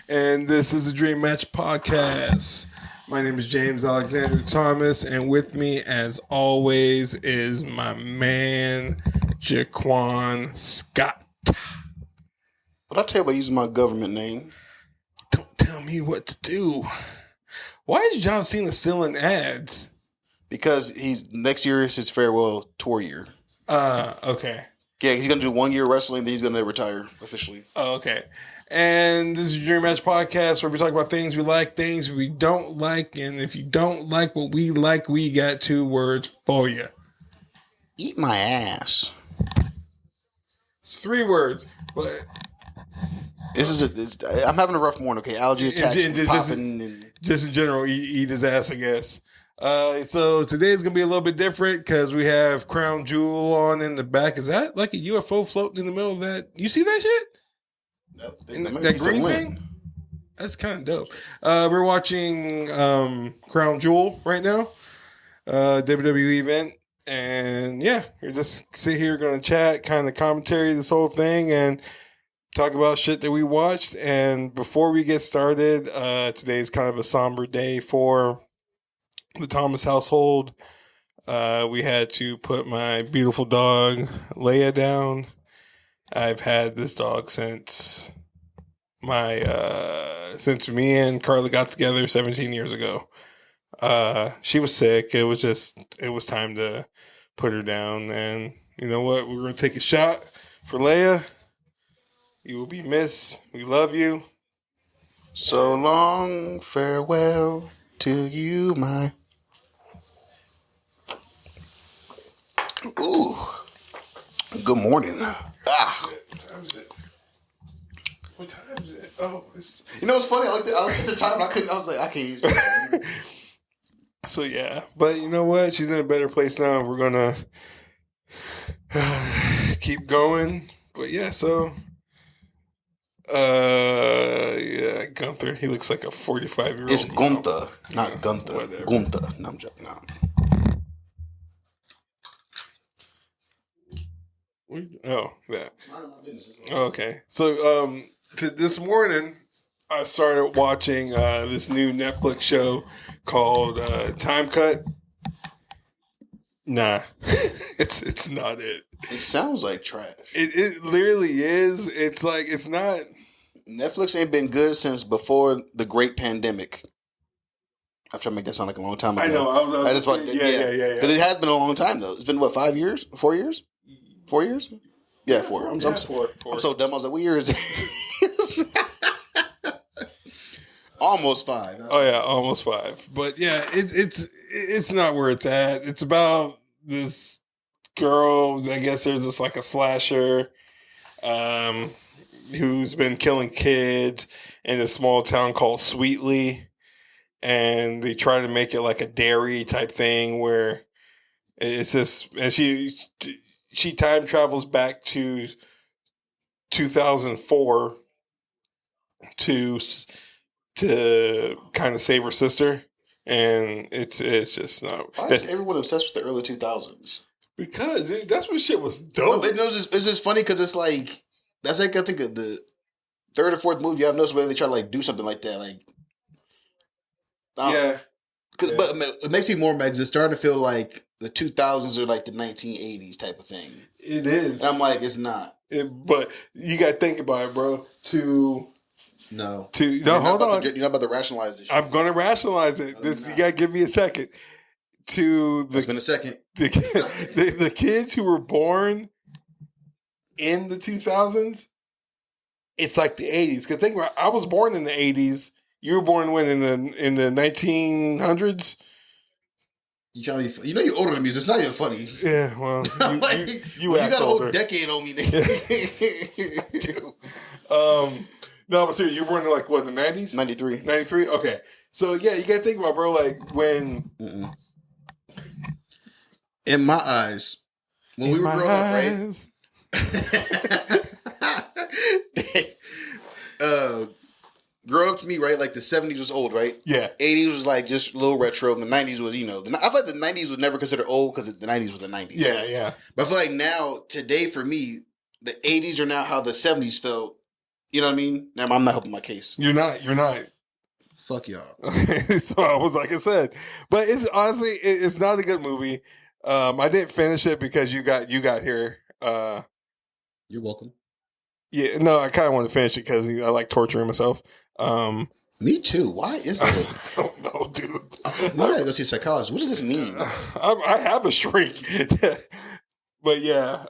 and this is the Dream Match Podcast. My name is James Alexander Thomas, and with me, as always, is my man, Jaquan Scott. But I'll tell you about using my government name. Don't tell me what to do. Why is John Cena still in ads? Because next year is his farewell tour year. Okay. Yeah, he's going to do 1 year wrestling, then he's going to retire officially. Oh, okay. And this is your Dream Match Podcast where we talk about things we like, things we don't like. And if you don't like what we like, we got 2 words for you. Eat my ass. It's 3 words, but... I'm having a rough morning, okay? Allergy attacks popping. Just in general, eat his ass, I guess. So today's going to be a little bit different because we have Crown Jewel on in the back. Is that like a UFO floating in the middle of that? You see that shit? That green thing? That's kind of dope. We're watching Crown Jewel right now, WWE event. And yeah, we're just sit here going to chat, kind of commentary this whole thing and talk about shit that we watched. And before we get started, today's kind of a somber day for the Thomas household. We had to put my beautiful dog Leia down. I've had this dog since since me and Carla got together 17 years ago. She was sick. It was time to put her down. And you know what? We're going to take a shot for Leia. You will be missed. We love you. So long, farewell to you, my... Ooh. Good morning. What time is it? What time is it? Oh, it's... You know what's funny? I looked at the time and I was like, I can't use it. So yeah, but you know what? She's in a better place now. We're gonna keep going. But yeah, so yeah, Gunther. He looks like a 45-year-old. It's Gunther, not Gunther. Whatever. Gunther. No, I'm joking. No. Oh, that. Okay. So this morning I started watching this new Netflix show called Time Cut. Nah, it's not it. It sounds like trash. It literally is. It's like it's not. Netflix ain't been good since before the Great Pandemic. I'm trying to make that sound like a long time ago. I know. Yeah. But it has been a long time though. It's been what, 5 years? 4 years? 4 years? Yeah, 4. I'm so dumb. I was like, what year is it? Almost 5. Oh yeah, almost 5. But yeah, it's not where it's at. It's about this girl. I guess there's just like a slasher, who's been killing kids in a small town called Sweetly, and they try to make it like a dairy type thing where it's just, and she time travels back to 2004 to kind of save her sister, and it's just not. Why is everyone obsessed with the early 2000s? Because that's when shit was dope. Well, it's just funny because it's like that's like I think the 3rd or 4th movie I've noticed where they try to like do something like that, like yeah. But it makes me more mad because it started to feel like the 2000s are like the 1980s type of thing. It is. And I'm like, it's not. But you got to think about it, bro. No, hold on. You're not about to rationalize this shit. I'm going to rationalize it. You got to give me a second. It's been a second. The kids who were born in the 2000s, it's like the 80s. Because think about it, I was born in the 80s. You were born when in the 1900s. You trying to be? You know you're older than me. So it's not even funny. Yeah, well, you got a whole older. decade on me, nigga. No, but seriously, you were born in like what, the 90s? 93. 93? Okay. So yeah, you gotta think about, bro, like when in my eyes, when we were growing up, right? Growing up to me, right? Like the 70s was old, right? Yeah. 80s was like just a little retro, and the 90s was, I feel like the 90s was never considered old because the 90s was the 90s. Yeah, yeah. But I feel like now, today for me, the 80s are now how the 70s felt You know what I mean? Never mind, I'm not helping my case. You're not. Fuck y'all. So I was like I said, but it's honestly it's not a good movie. I didn't finish it because you got here. You're welcome. Yeah, no, I kind of want to finish it because I like torturing myself. Me too. Why is that? I don't know, dude. We gotta go see a psychologist. What does this mean? I have a shrink, but yeah,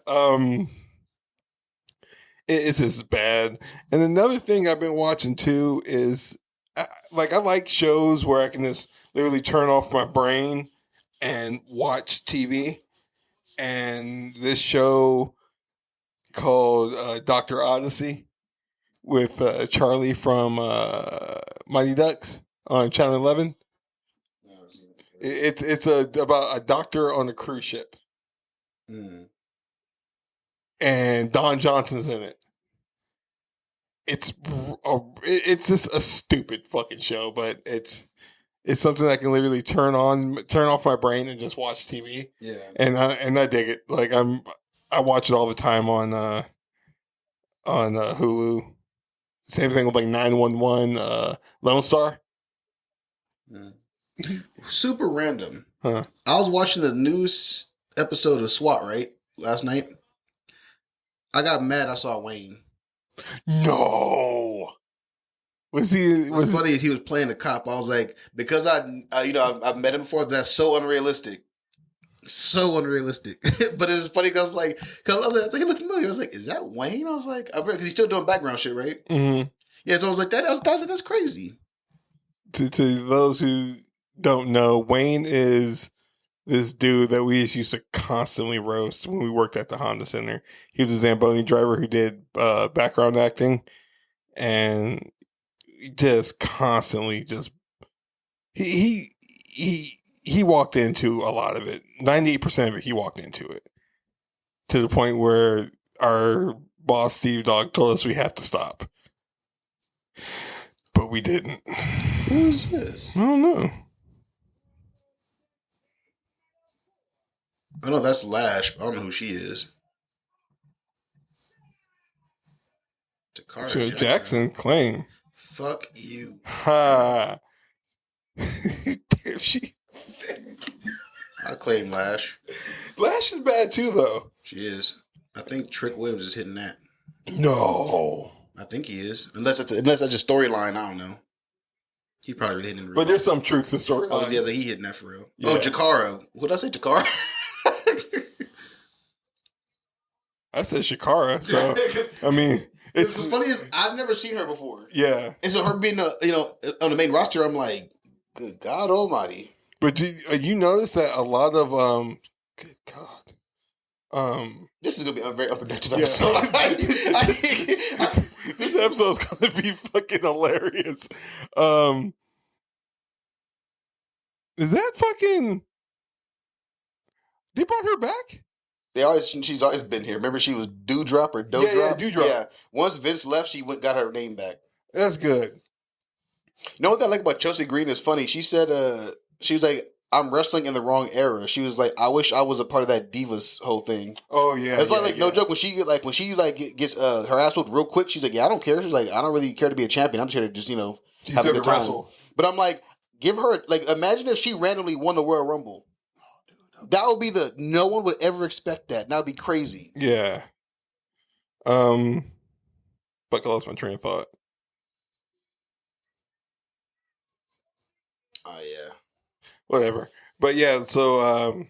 it's just bad. And another thing I've been watching too is I like shows where I can just literally turn off my brain and watch TV. And this show called Dr. Odyssey with Charlie from Mighty Ducks on Channel 11. It's about a doctor on a cruise ship, and Don Johnson's in it. It's just a stupid fucking show, but it's something I can literally turn off my brain and just watch TV. Yeah, and I dig it. Like I watch it all the time on Hulu. Same thing with like 911, Lone Star. Super random. Huh. I was watching the news episode of SWAT last night. I got mad. I saw Wayne. No. Was funny he was playing the cop. I was like, because I've met him before. That's so unrealistic. So unrealistic. But it's funny because I was like, he looked familiar. I was like, is that Wayne? I was like, I because he's still doing background shit, right? Mm-hmm. Yeah. So I was like, that's crazy. To those who don't know, Wayne is this dude that we used to constantly roast when we worked at the Honda Center. He was a Zamboni driver who did background acting, and just constantly he walked into a lot of it. 98% of it, he walked into it, to the point where our boss Steve Dogg told us we have to stop, but we didn't. Who is this? I don't know. I know that's Lash, but I don't know who she is. Takara So Jackson claim. Fuck you. Ha. Damn, she. I claim Lash. Lash is bad too, though. She is. I think Trick Williams is hitting that. No. I think he is. Unless that's a storyline, I don't know. He probably hitting real. But there's some truth to the storyline. Oh, yeah, he hitting that for real. Yeah. Oh, Jakara. What did I say, Takara? I said Shakara, so I mean, it's what's funny is I've never seen her before. Yeah, and so her being on the main roster, I'm like, good God Almighty. But you notice that a lot of good God, this is gonna be a very unproductive episode. This episode is gonna be fucking hilarious. Is that fucking? They brought her back. She's always been here. Remember, she was Dewdrop or Dewdrop? Yeah, Dewdrop. Yeah. Once Vince left, she got her name back. That's good. You know what I like about Chelsea Green is funny? She said, she was like, I'm wrestling in the wrong era. She was like, I wish I was a part of that Divas whole thing. Oh yeah. That's why, no joke, when she gets her ass whooped real quick, she's like, yeah, I don't care. She's like, I don't really care to be a champion. I'm just here to just have a good time. Wrestle. But I'm like, give her imagine if she randomly won the Royal Rumble. That would be no one would ever expect that. That would be crazy. Yeah. But I lost my train of thought. Oh yeah. Whatever. But yeah, so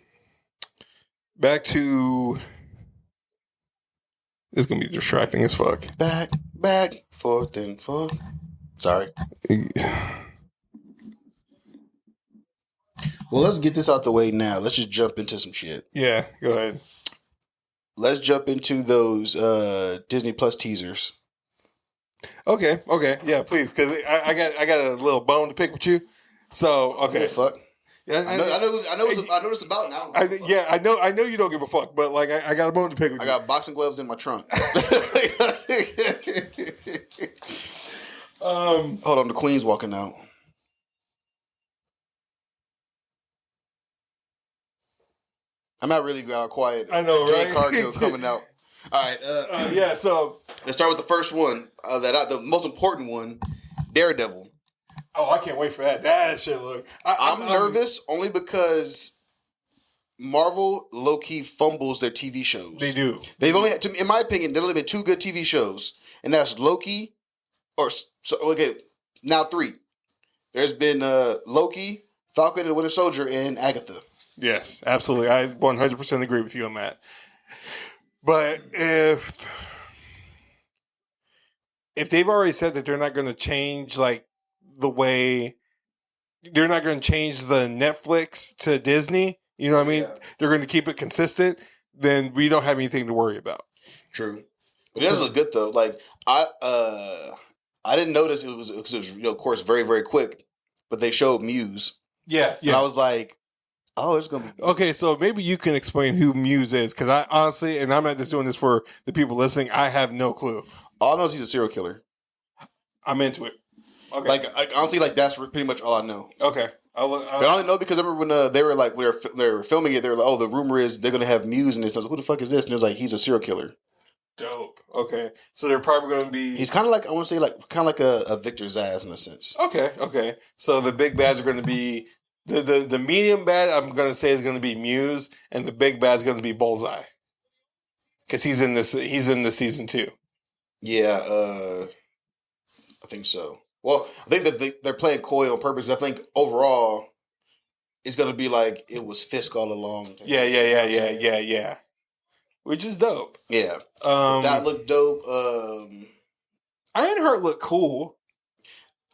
back to it's gonna be distracting as fuck. Back, forth and forth. Sorry. Well, let's get this out the way now. Let's just jump into some shit. Yeah, go ahead. Let's jump into those Disney Plus teasers. Okay, yeah, please, because I got a little bone to pick with you. So okay, fuck. Yeah, I know what it's about, and I don't. I know you don't give a fuck, but I got a bone to pick with you. I got boxing gloves in my trunk. Hold on, the Queen's walking out. I'm not really quiet. I know, Jay right? Cargill coming out. All right. Yeah. So let's start with the first one. The most important one, Daredevil. Oh, I can't wait for that. That shit look. I'm nervous only because Marvel low-key fumbles their TV shows. They do. They've only had, in my opinion, there's only been 2 good TV shows, and that's Loki, now 3. There's been Loki, Falcon and the Winter Soldier, and Agatha. Yes, absolutely. I 100% agree with you on that. But if they've already said that they're not going to change like the way they're not going to change the Netflix to Disney, you know what I mean? Yeah. They're going to keep it consistent, then we don't have anything to worry about. True. But it does look good though. Like I didn't notice it was of course very very quick, but they showed Muse. Yeah. And I was like, oh, it's gonna be okay. So maybe you can explain who Muse is, because I honestly, and I'm not just doing this for the people listening, I have no clue. All I know is he's a serial killer. I'm into it. Okay. Like honestly, like that's pretty much all I know. Okay. But I only know because I remember when they were filming it, they were like, oh, the rumor is they're gonna have Muse in this. I was like, who the fuck is this? And it was like, he's a serial killer. Dope. Okay. So they're probably going to be. He's kind of like, I want to say, like kind of like a Victor Zsasz in a sense. Okay. So the big bads are going to be the medium bad. I'm going to say is going to be Muse, and the big bad is going to be Bullseye, because he's in this. He's in the season 2. Yeah, I think so. Well, I think that they're playing coy on purpose. I think overall, it's going to be like it was Fisk all along. Yeah. Which is dope. Yeah. That looked dope. Ironheart looked cool.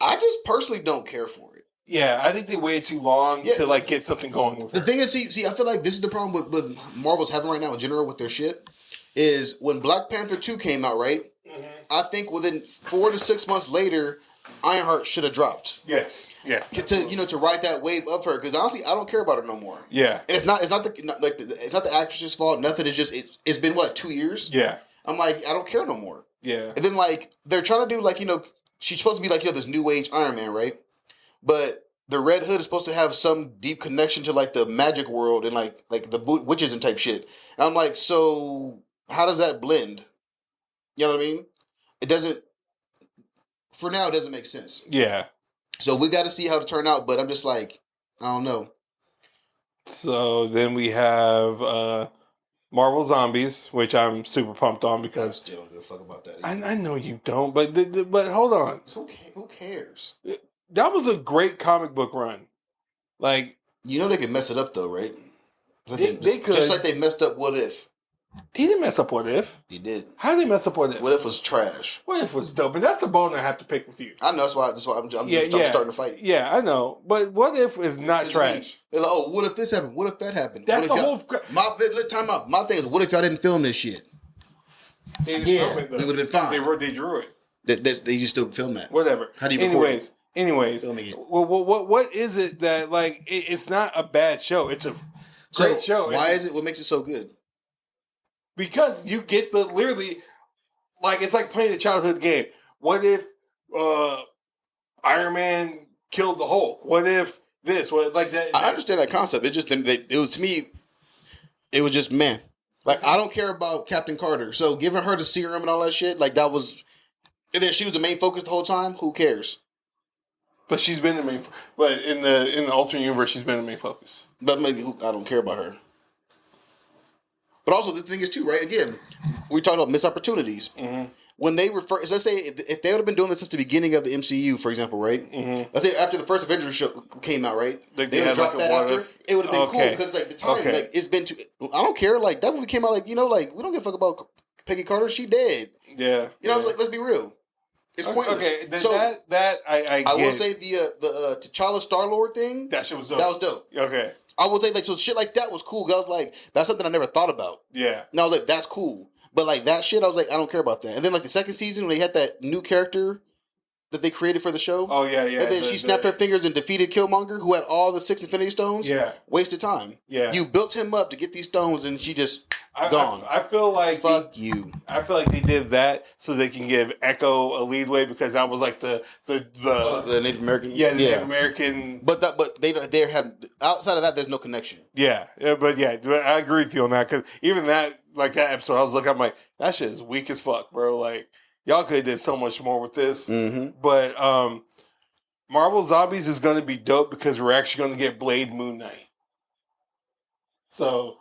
I just personally don't care for it. Yeah, I think they waited too long to like get something going with her. The thing is, see, I feel like this is the problem with Marvel's having right now in general with their shit, is when Black Panther 2 came out, right? Mm-hmm. I think within 4 to 6 months later, Ironheart should have dropped. Yes. To ride that wave of her, because honestly, I don't care about her no more. Yeah, and it's not the actress's fault. Nothing. It's just it's been 2 years. Yeah, I'm like, I don't care no more. Yeah, and then like they're trying to do she's supposed to be this new age Iron Man, right? But the Red Hood is supposed to have some deep connection to like the magic world and like the witches and type shit. And I'm like, so how does that blend? You know what I mean? It doesn't. For now, it doesn't make sense. Yeah. So we got to see how it turn out, but I'm just like, I don't know. So then we have Marvel Zombies, which I'm super pumped on because I still don't give a fuck about that. I know you don't, but hold on. Who cares? That was a great comic book run. Like, they could mess it up though, right? They could, just like they messed up What If. He didn't mess up What If. He did. How did they mess up What If? What If was trash. What If was dope, and that's the bone I have to pick with you. I know. That's why I'm starting to fight. Yeah, I know. But What If is not trash. They're like, oh, what if this happened? What if that happened? That's the whole. Time out. My thing is, what if y'all didn't film this shit? They didn't it would have been fine. They drew it. They just still film that. Whatever. How do you record it? Anyways, what is it that like? It's not a bad show. It's a great show. Why is it? What makes it so good? Because you get literally, like, it's like playing a childhood game. What if Iron Man killed the Hulk? What if this? What like that? I understand that concept. It just it was to me. It was just man. Like I don't care about Captain Carter. So giving her the serum and all that shit, like that was, and then she was the main focus the whole time. Who cares? But she's been the main. But in the alternate universe, she's been the main focus. But maybe I don't care about her. But also the thing is too, right? Again, we talked about missed opportunities. Mm-hmm. When they refer, let's say if they would have been doing this since the beginning of the MCU, for example, right? Mm-hmm. Let's say after the first Avengers show came out, right? They would have dropped that after. It would have been cool because like the time, like it's been too. I don't care. Like that movie came out, like we don't give a fuck about Peggy Carter. She dead. Yeah. I was like, let's be real. It's pointless. Okay, so I will say the T'Challa Star-Lord thing. That shit was dope. That was dope. Okay. I would say so shit like that was cool. I was like, that's something I never thought about. Yeah. And I was like, that's cool. But like that shit, I was like, I don't care about that. And then like the second season when they had that new character that they created for the show. Oh yeah. And then she snapped her fingers and defeated Killmonger, who had all the 6 Infinity Stones. Yeah. Wasted time. Yeah. You built him up to get these stones, and she just. Gone. I feel like fuck you. I feel like they did that so they can give Echo a leadway because that was like the Native American. Yeah, the Native American. But they have outside of that. There's no connection. But I agree with you on that because even that that episode, I was looking, I'm like, that shit is weak as fuck, bro. Like y'all could have did so much more with this. Mm-hmm. But Marvel Zombies is going to be dope because we're actually going to get Blade Moon Knight. So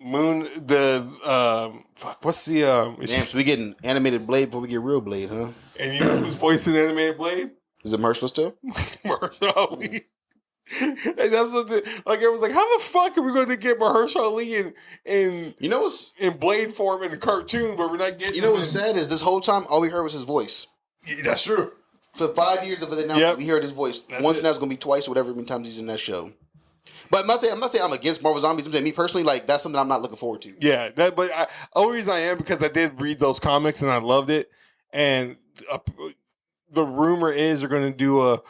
what's the Damn, so we getting animated Blade before we get real Blade, huh? And you know who's voicing animated Blade? Is it Mahershala still? Mahershala Ali. And that's what everyone's like, how the fuck are we going to get Mahershala Ali in Blade form in the cartoon, but we're not getting? You know what's sad is this whole time all we heard was his voice. Yeah, that's true. For 5 years of the announcement, we heard his voice. Once and that's going to be twice or whatever many times he's in that show. But I'm not saying I'm against Marvel Zombies. I'm saying me personally, that's something I'm not looking forward to. Yeah, the only reason I am because I did read those comics and I loved it. And the rumor is they're going to do a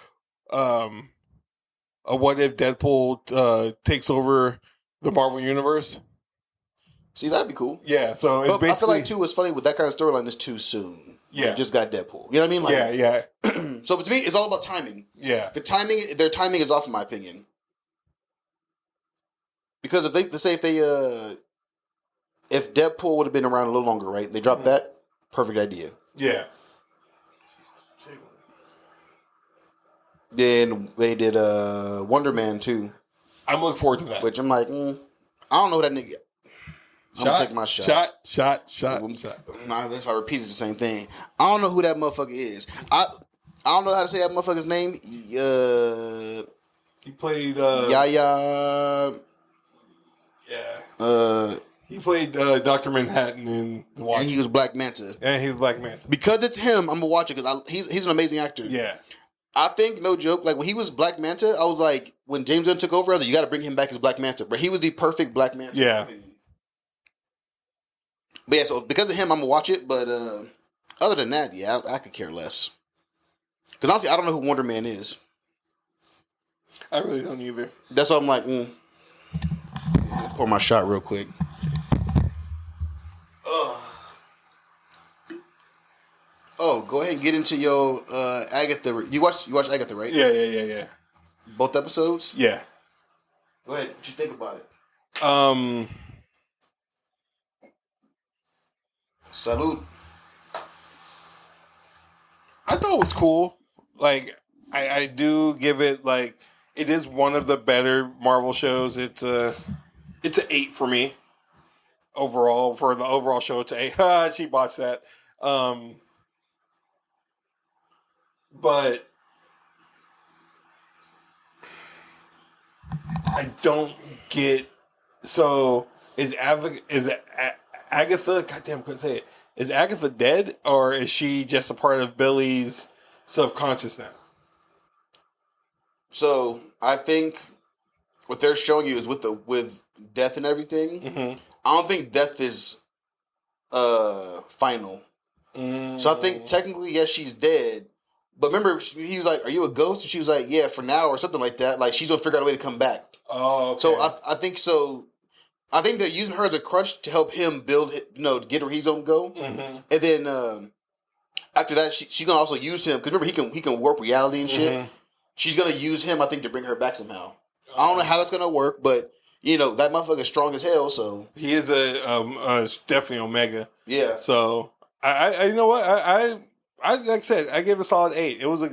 what if Deadpool takes over the Marvel universe. See, that'd be cool. Yeah, so it's I feel like too what's funny with that kind of storyline is too soon. Yeah, we just got Deadpool. You know what I mean? Yeah. So to me, it's all about timing. Yeah, their timing is off, in my opinion. Because if Deadpool would have been around a little longer, right? They dropped that. Perfect idea. Yeah. Then they did Wonder Man too. I'm looking forward to that. Which I'm like, I don't know who that nigga. I'm gonna take my shot. Shot. If I repeated the same thing, I don't know who that motherfucker is. I don't know how to say that motherfucker's name. He played Yaya. Yeah. He played Dr. Manhattan in The Watcher. And he was Black Manta. Because it's him, I'm gonna watch it because he's an amazing actor. Yeah. I think, no joke, when he was Black Manta, I was like, when James Gunn took over, I was like, you got to bring him back as Black Manta. But he was the perfect Black Manta. Yeah. But yeah, so because of him, I'm gonna watch it. But other than that, yeah, I could care less. Because honestly, I don't know who Wonder Man is. I really don't either. That's why I'm like, pour my shot real quick. Oh, go ahead and get into your Agatha. You watch Agatha, right? Yeah. Both episodes? Yeah. Go ahead. What you think about it? Salute. I thought it was cool. I do give it it is one of the better Marvel shows. It's an 8 for me. Overall, for the overall show, it's an 8. She botched that. But I don't get. So is Agatha? Goddamn, couldn't say it. Is Agatha dead, or is she just a part of Billy's subconscious now? So I think what they're showing you is with death and everything. Mm-hmm. I don't think death is final. So I think technically, yes, she's dead. But remember, he was like, "Are you a ghost?" And she was like, "Yeah, for now," or something like that. Like she's gonna figure out a way to come back. Oh, okay. So I think so. I think they're using her as a crutch to help him build, get where he's gonna go. Mm-hmm. And then after that, she's gonna also use him because remember he can warp reality and shit. Mm-hmm. She's gonna use him, I think, to bring her back somehow. I don't know how that's gonna work, but that motherfucker's strong as hell. So he is definitely Omega. Yeah. So I you know what I like I said, I gave it a solid 8. It was a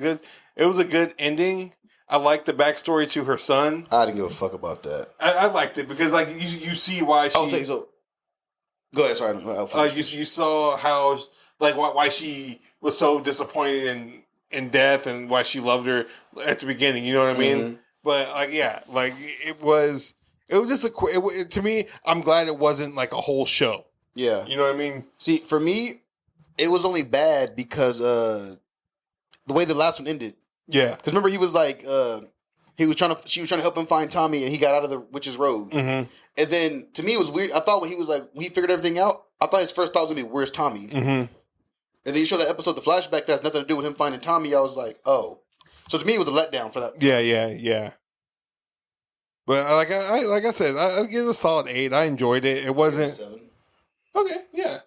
good ending. I liked the backstory to her son. I didn't give a fuck about that. I liked it because you see why she. I'll say so. Go ahead. Sorry. You saw how why she was so disappointed in death and why she loved her at the beginning. You know what I mean? Mm-hmm. But it was just to me. I'm glad it wasn't like a whole show. Yeah. You know what I mean? See, for me, it was only bad because the way the last one ended. Yeah. Because remember, he was like, she was trying to help him find Tommy, and he got out of the witch's road. Mm-hmm. And then to me, it was weird. I thought when he figured everything out, I thought his first thought was gonna be, "Where's Tommy?" Mm-hmm. And then you show that episode, the flashback that has nothing to do with him finding Tommy. I was like, oh. So to me, it was a letdown for that. Yeah. But like I said, I give it a solid 8. I enjoyed it. It wasn't. 7. Okay, yeah.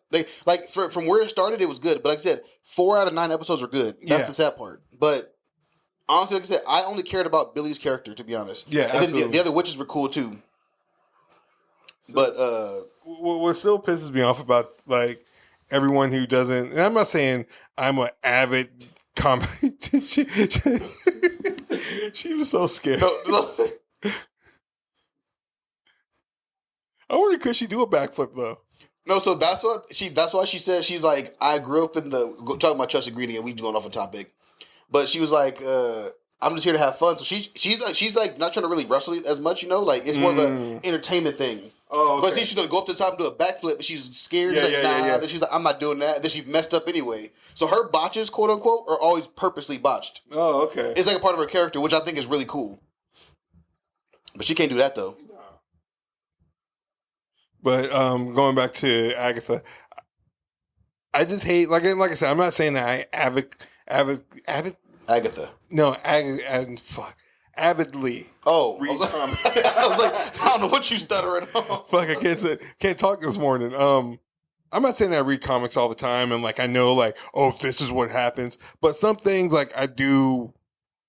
Like from where it started, it was good. But like I said, 4 out of 9 episodes are good. That's the sad part. But honestly, like I said, I only cared about Billy's character, to be honest. Yeah, and then the other witches were cool too. So, but what still pisses me off about like everyone who doesn't, and I'm not saying I'm an avid comic. she was so scared. No. I wonder, could she do a backflip though? No, so that's why she said, she's like, I grew up in talking about Trusted Greedy, and we going off a topic, but she was like, I'm just here to have fun. So she's like not trying to really wrestle it as much, like it's more of an entertainment thing. Oh, okay. But see, she's gonna go up to the top and do a backflip, but she's scared. She's like, nah. Then she's like, I'm not doing that. Then she messed up anyway. So her botches, quote unquote, are always purposely botched. Oh, okay. It's like a part of her character, which I think is really cool. But she can't do that though. No. But going back to Agatha, I just hate, like I said, I'm not saying that I Agatha. No, avidly. Oh, read comics. I was like, I don't know what you stuttering on. Fuck, I can't talk this morning. I'm not saying that I read comics all the time and like I know like, oh, this is what happens. But some things like I do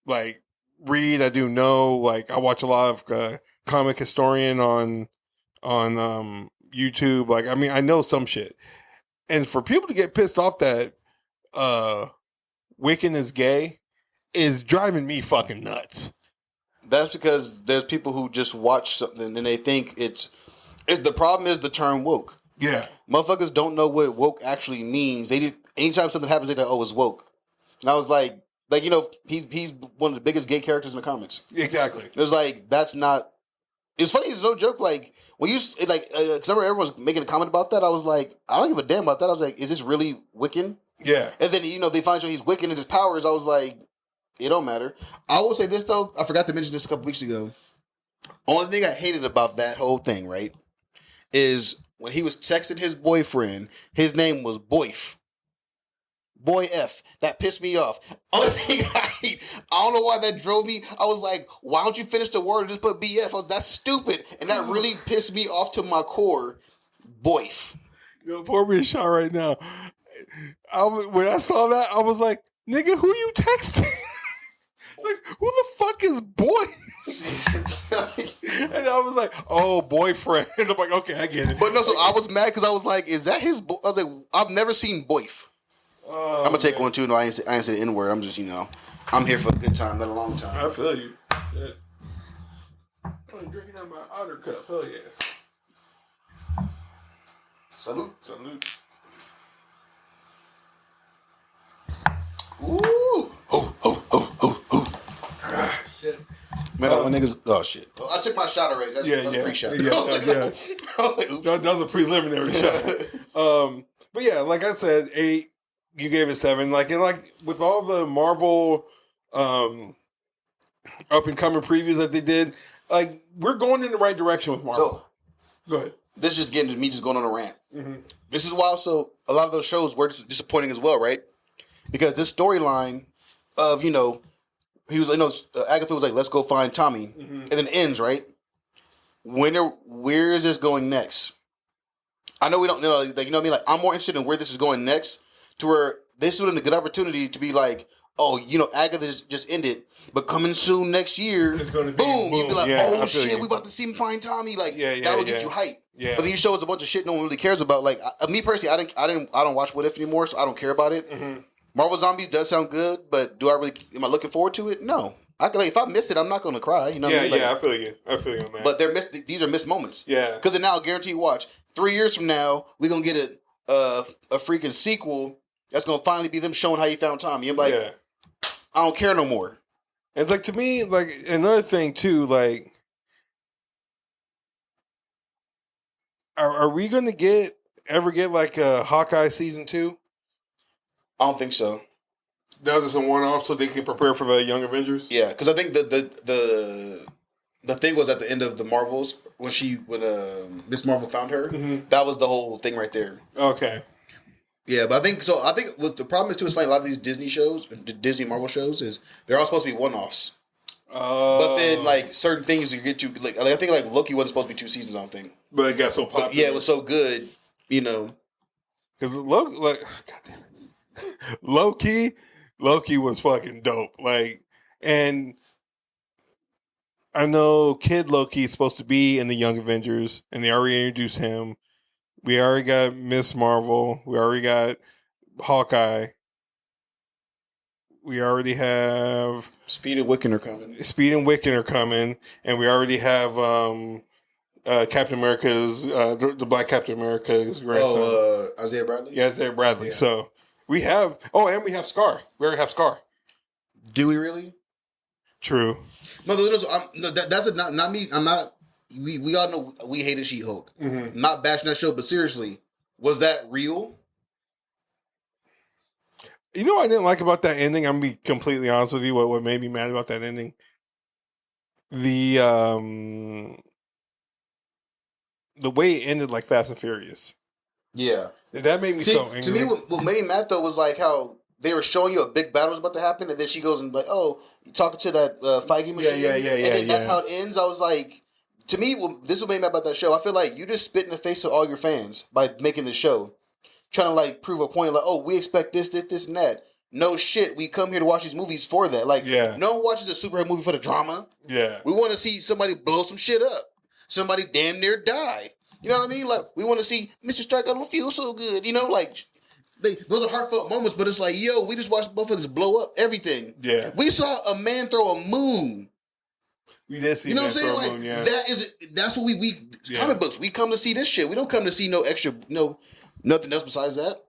like read, I do know. Like I watch a lot of comic historian on YouTube. Like I mean, I know some shit. And for people to get pissed off that Wiccan is gay is driving me fucking nuts. That's because there's people who just watch something and they think it's the problem is the term woke. Yeah. Motherfuckers don't know what woke actually means. Anytime something happens, they go, oh, it's woke. And I was like, he's one of the biggest gay characters in the comics. Exactly. It was like, that's not, it's funny, it's no joke. Like, when you, like, because I remember everyone was making a comment about that. I was like, I don't give a damn about that. I was like, is this really Wiccan? Yeah. And then, they find out he's Wiccan and his powers. I was like, it don't matter. I will say this, though. I forgot to mention this a couple weeks ago. Only thing I hated about that whole thing, right, is when he was texting his boyfriend, his name was Boyf. Boy F. That pissed me off. Only thing I hate, I don't know why that drove me. I was like, why don't you finish the word and just put BF? That's stupid. And that really pissed me off to my core. Boyf. Pour me a shot right now. When I saw that, I was like, nigga, who you texting? It's like, who the fuck is boy? And I was like, oh, boyfriend. I'm like, okay, I get it. But no, so I was mad because I was like, is that his I was like, I've never seen Boyf. Oh, I'm gonna take one too. No, I ain't say the N word. I'm just, I'm here for a good time, not a long time. I feel you. Shit. I'm drinking out my otter cup. Hell yeah. Salute. Salute. Ooh. Ah, shit. Man, all my niggas. Oh shit. I took my shot already. That's a pre-shot. Yeah. I was like, oops. That was a preliminary shot. But yeah, like I said, 8. You gave it 7. Like with all the Marvel up and coming previews that they did, like we're going in the right direction with Marvel. So, go ahead. This is just getting to me just going on a rant. Mm-hmm. This is why also a lot of those shows were disappointing as well, right? Because this storyline of, he was Agatha was like, let's go find Tommy. Mm-hmm. And then it ends, right? Where is this going next? I know we don't know, like, you know what I mean? Like, I'm more interested in where this is going next, to where this would have been a good opportunity to be like, oh, Agatha just ended, but coming soon next year, it's gonna be boom. You'd be like, oh shit, we about to see him find Tommy. Like, that would get you hype. Yeah. But then you show us a bunch of shit no one really cares about. Like, me personally, I don't watch What If anymore, so I don't care about it. Mm-hmm. Marvel Zombies does sound good, but am I looking forward to it? No. If I miss it, I'm not going to cry. You know what I mean? Like, I feel you. I feel you on that. But these are missed moments. Yeah. Because now, I guarantee you, watch 3 years from now, we're gonna get a freaking sequel that's gonna finally be them showing how you found Tommy. I'm like, I don't care no more. It's like, to me, like another thing too. Like, are we gonna ever get like a Hawkeye season 2? I don't think so. That was just a one-off, so they can prepare for the Young Avengers. Yeah, because I think the thing was at the end of the Marvels when Miss Marvel found her. Mm-hmm. That was the whole thing right there. Okay. Yeah, but I think what the problem is too is like a lot of these Disney shows, Disney Marvel shows, is they're all supposed to be one-offs. But then like certain things you get to like I think like Loki wasn't supposed to be 2 seasons. I don't think. But it got so popular. Yeah, it was so good. You know, because Loki was fucking dope. Like, and I know Kid Loki is supposed to be in the Young Avengers, and they already introduced him. We already got Miss Marvel. We already got Hawkeye. We already have Speed and Wiccan are coming, and we already have Captain America's the Black Captain America's grandson. Isaiah Bradley. Yeah, Isaiah Bradley. Yeah. So we have. Oh, and we have Scar. We already have Scar. Do we really? True. No, that's not me. I'm not. We all know we hated She-Hulk. Mm-hmm. I'm not bashing that show, but seriously, was that real? You know what I didn't like about that ending? I'm gonna be completely honest with you. What made me mad about that ending? The way it ended, like Fast and Furious. Yeah, that made me so angry. To me, what made me mad though was like how they were showing you a big battle was about to happen, and then she goes and like, "Oh, you talking to that Feige machine?" Yeah. And then that's how it ends. I was like, to me, this what made me mad about that show. I feel like you just spit in the face of all your fans by making the show, trying to like prove a point. Like, oh, we expect this, and that. No shit, we come here to watch these movies for that. Like, no one watches a superhero movie for the drama. Yeah, we want to see somebody blow some shit up, somebody damn near die. You know what I mean? Like, we want to see Mr. Stark. I don't feel so good. You know, like. Those are heartfelt moments, but it's like, yo, we just watched motherfuckers blow up everything. Yeah. We saw a man throw a moon. We did see, you know what I'm saying? Like, moon, yeah. That's what we comic books. We come to see this shit. We don't come to see no extra, nothing else besides that.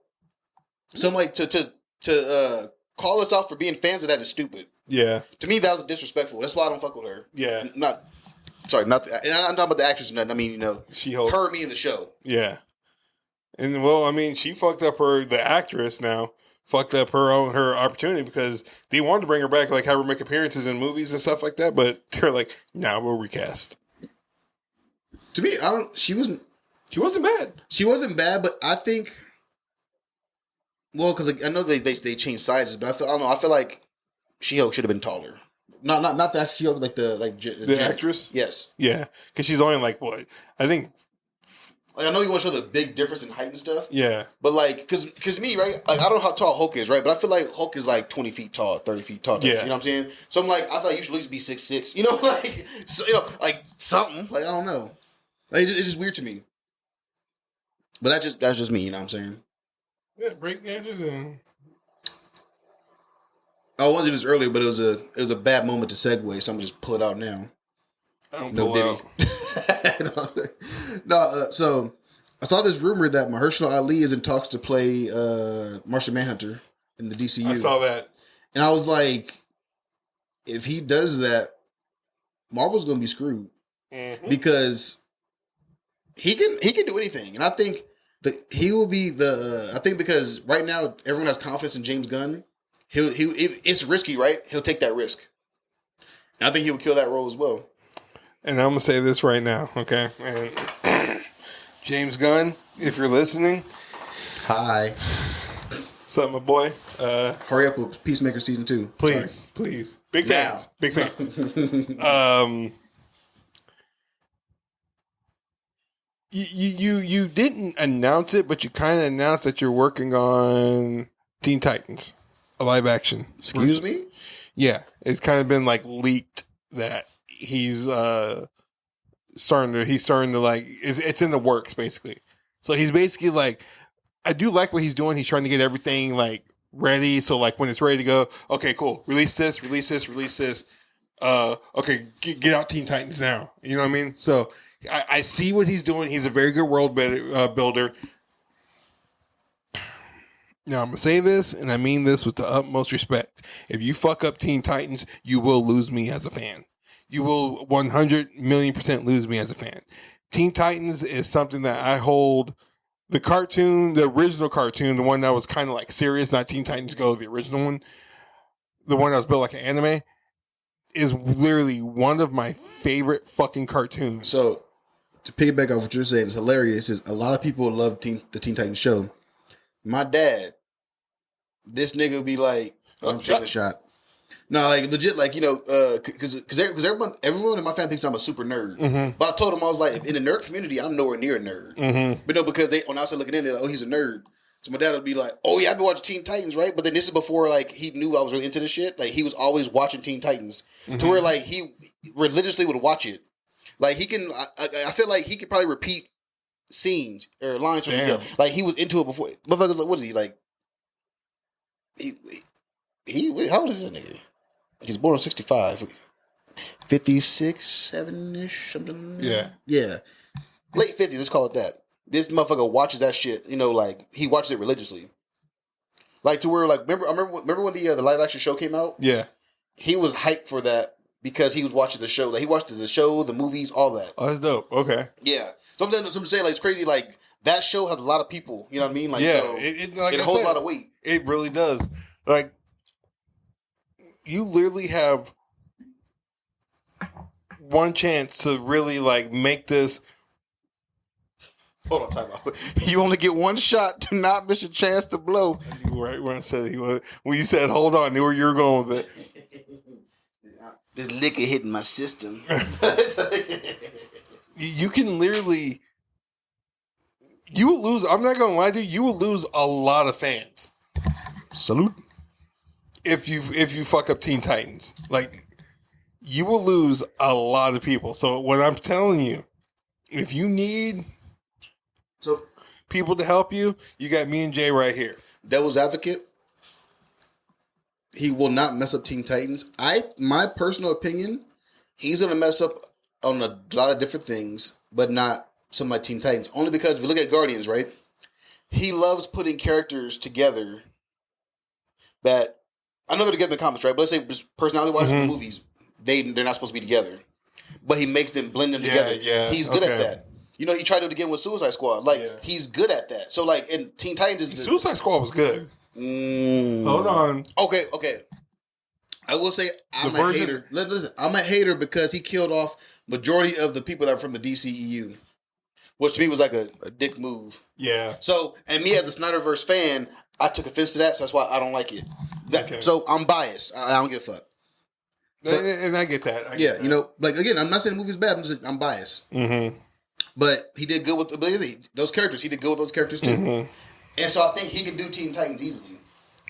So I'm like, to call us out for being fans of that is stupid. Yeah. To me, that was disrespectful. That's why I don't fuck with her. Yeah. And I'm talking about the actress or nothing. I mean, She-Hulk. Her, me, in the show. Yeah. And well, I mean, she fucked up the actress now, fucked up her opportunity because they wanted to bring her back, like have her make appearances in movies and stuff like that, but they're like, nah, we'll recast. To me, she wasn't bad. She wasn't bad, but I think, well, because I know they changed sizes, but I don't know. I feel like She-Hulk should have been taller. Not that She-Hulk, like the actress. Yes. Yeah, because she's only like what I think. Like, I know you want to show the big difference in height and stuff. Yeah. But, like, because me, right? Like, I don't know how tall Hulk is, right? But I feel like Hulk is, like, 20 feet tall, 30 feet tall. Yeah. You know what I'm saying? So I'm like, I thought you should at least be 6'6". You know, like, so, like, something. Like, I don't know. Like, it's just weird to me. But that's just me, you know what I'm saying? Yeah, break dances and... I wanted to do this earlier, but it was a bad moment to segue, so I'm going to just pull it out now. I don't know. So I saw this rumor that Mahershala Ali is in talks to play Martian Manhunter in the DCU. I saw that, and I was like, if he does that, Marvel's going to be screwed because he can do anything, and I think that he will be I think because right now everyone has confidence in James Gunn. It's risky, right? He'll take that risk, and I think he will kill that role as well. And I'm going to say this right now, okay? And James Gunn, if you're listening. Hi. What's up, my boy? Hurry up with Peacemaker Season 2. Please. Big fans. Big fans. You didn't announce it, but you kind of announced that you're working on Teen Titans, a live action. Excuse me? Yeah. It's kind of been, like, leaked that he's starting to like it's in the works basically. So he's basically like, I do like what he's doing. He's trying to get everything like ready. So like when it's ready to go, okay, cool. Release this. Okay, get out Teen Titans now. You know what I mean? So I see what he's doing. He's a very good world builder. Now I'm gonna say this, and I mean this with the utmost respect. If you fuck up Teen Titans, you will lose me as a fan. You will 100 million% lose me as a fan. Teen Titans is something that I hold. The cartoon, the original cartoon, the one that was kind of like serious, not Teen Titans Go, the original one, the one that was built like an anime, is literally one of my favorite fucking cartoons. So, to piggyback off what you're saying, it's hilarious. Is a lot of people love the Teen Titans show. My dad, this nigga would be like, I'm taking a shot. No, like legit, like because everyone in my family thinks I'm a super nerd. Mm-hmm. But I told them I was like, in the nerd community, I'm nowhere near a nerd. Mm-hmm. But no, because they on the outside looking in, they're like, oh, he's a nerd. So my dad would be like, oh yeah, I've been watching Teen Titans, right? But then this is before like he knew I was really into this shit. Like he was always watching Teen Titans to where like he religiously would watch it. Like he can, I feel like he could probably repeat scenes or lines from the like he was into it before. Motherfuckers like, what is he like? He how old is that nigga? He's born in 65. 56, 7-ish, something. Yeah. Late 50s, let's call it that. This motherfucker watches that shit, like he watches it religiously. Like to where like remember when the live action show came out? Yeah. He was hyped for that because he was watching the show. Like he watched the show, the movies, all that. Oh, that's dope. Okay. Yeah. So I'm saying like it's crazy, like that show has a lot of people, you know what I mean? Like so it holds a lot of weight. It really does. Like you literally have one chance to really like make this. Hold on, time out. You only get one shot. Do not miss your chance to blow. You were right when I said he was. When you said hold on, knew where you were going with it. This liquor hitting my system. You can literally. You will lose. I'm not gonna lie to you. You will lose a lot of fans. Salute. If you fuck up Teen Titans, like you will lose a lot of people. So what I'm telling you, if you need people to help you, you got me and Jay right here. Devil's advocate. He will not mess up Teen Titans. My personal opinion, he's gonna mess up on a lot of different things, but not some of my Teen Titans. Only because if you look at Guardians, right? He loves putting characters together that I know they're together in the comics, right? But let's say just personality-wise in the movies, they're not supposed to be together. But he makes them blend them together. Yeah, he's good at that. He tried to do it again with Suicide Squad. Like he's good at that. So like in Teen Titans, Suicide Squad was good. Hold on. Okay. I will say I'm a hater. Listen, I'm a hater because he killed off majority of the people that are from the DCEU, which to me was like a dick move. Yeah. So, and me as a Snyderverse fan, I took offense to that, so that's why I don't like it. So I'm biased. I don't give a fuck. And I get that. Like again, I'm not saying the movie's bad. I'm biased. Mm-hmm. But he did good with those characters. He did good with those characters too. Mm-hmm. And so I think he can do Teen Titans easily.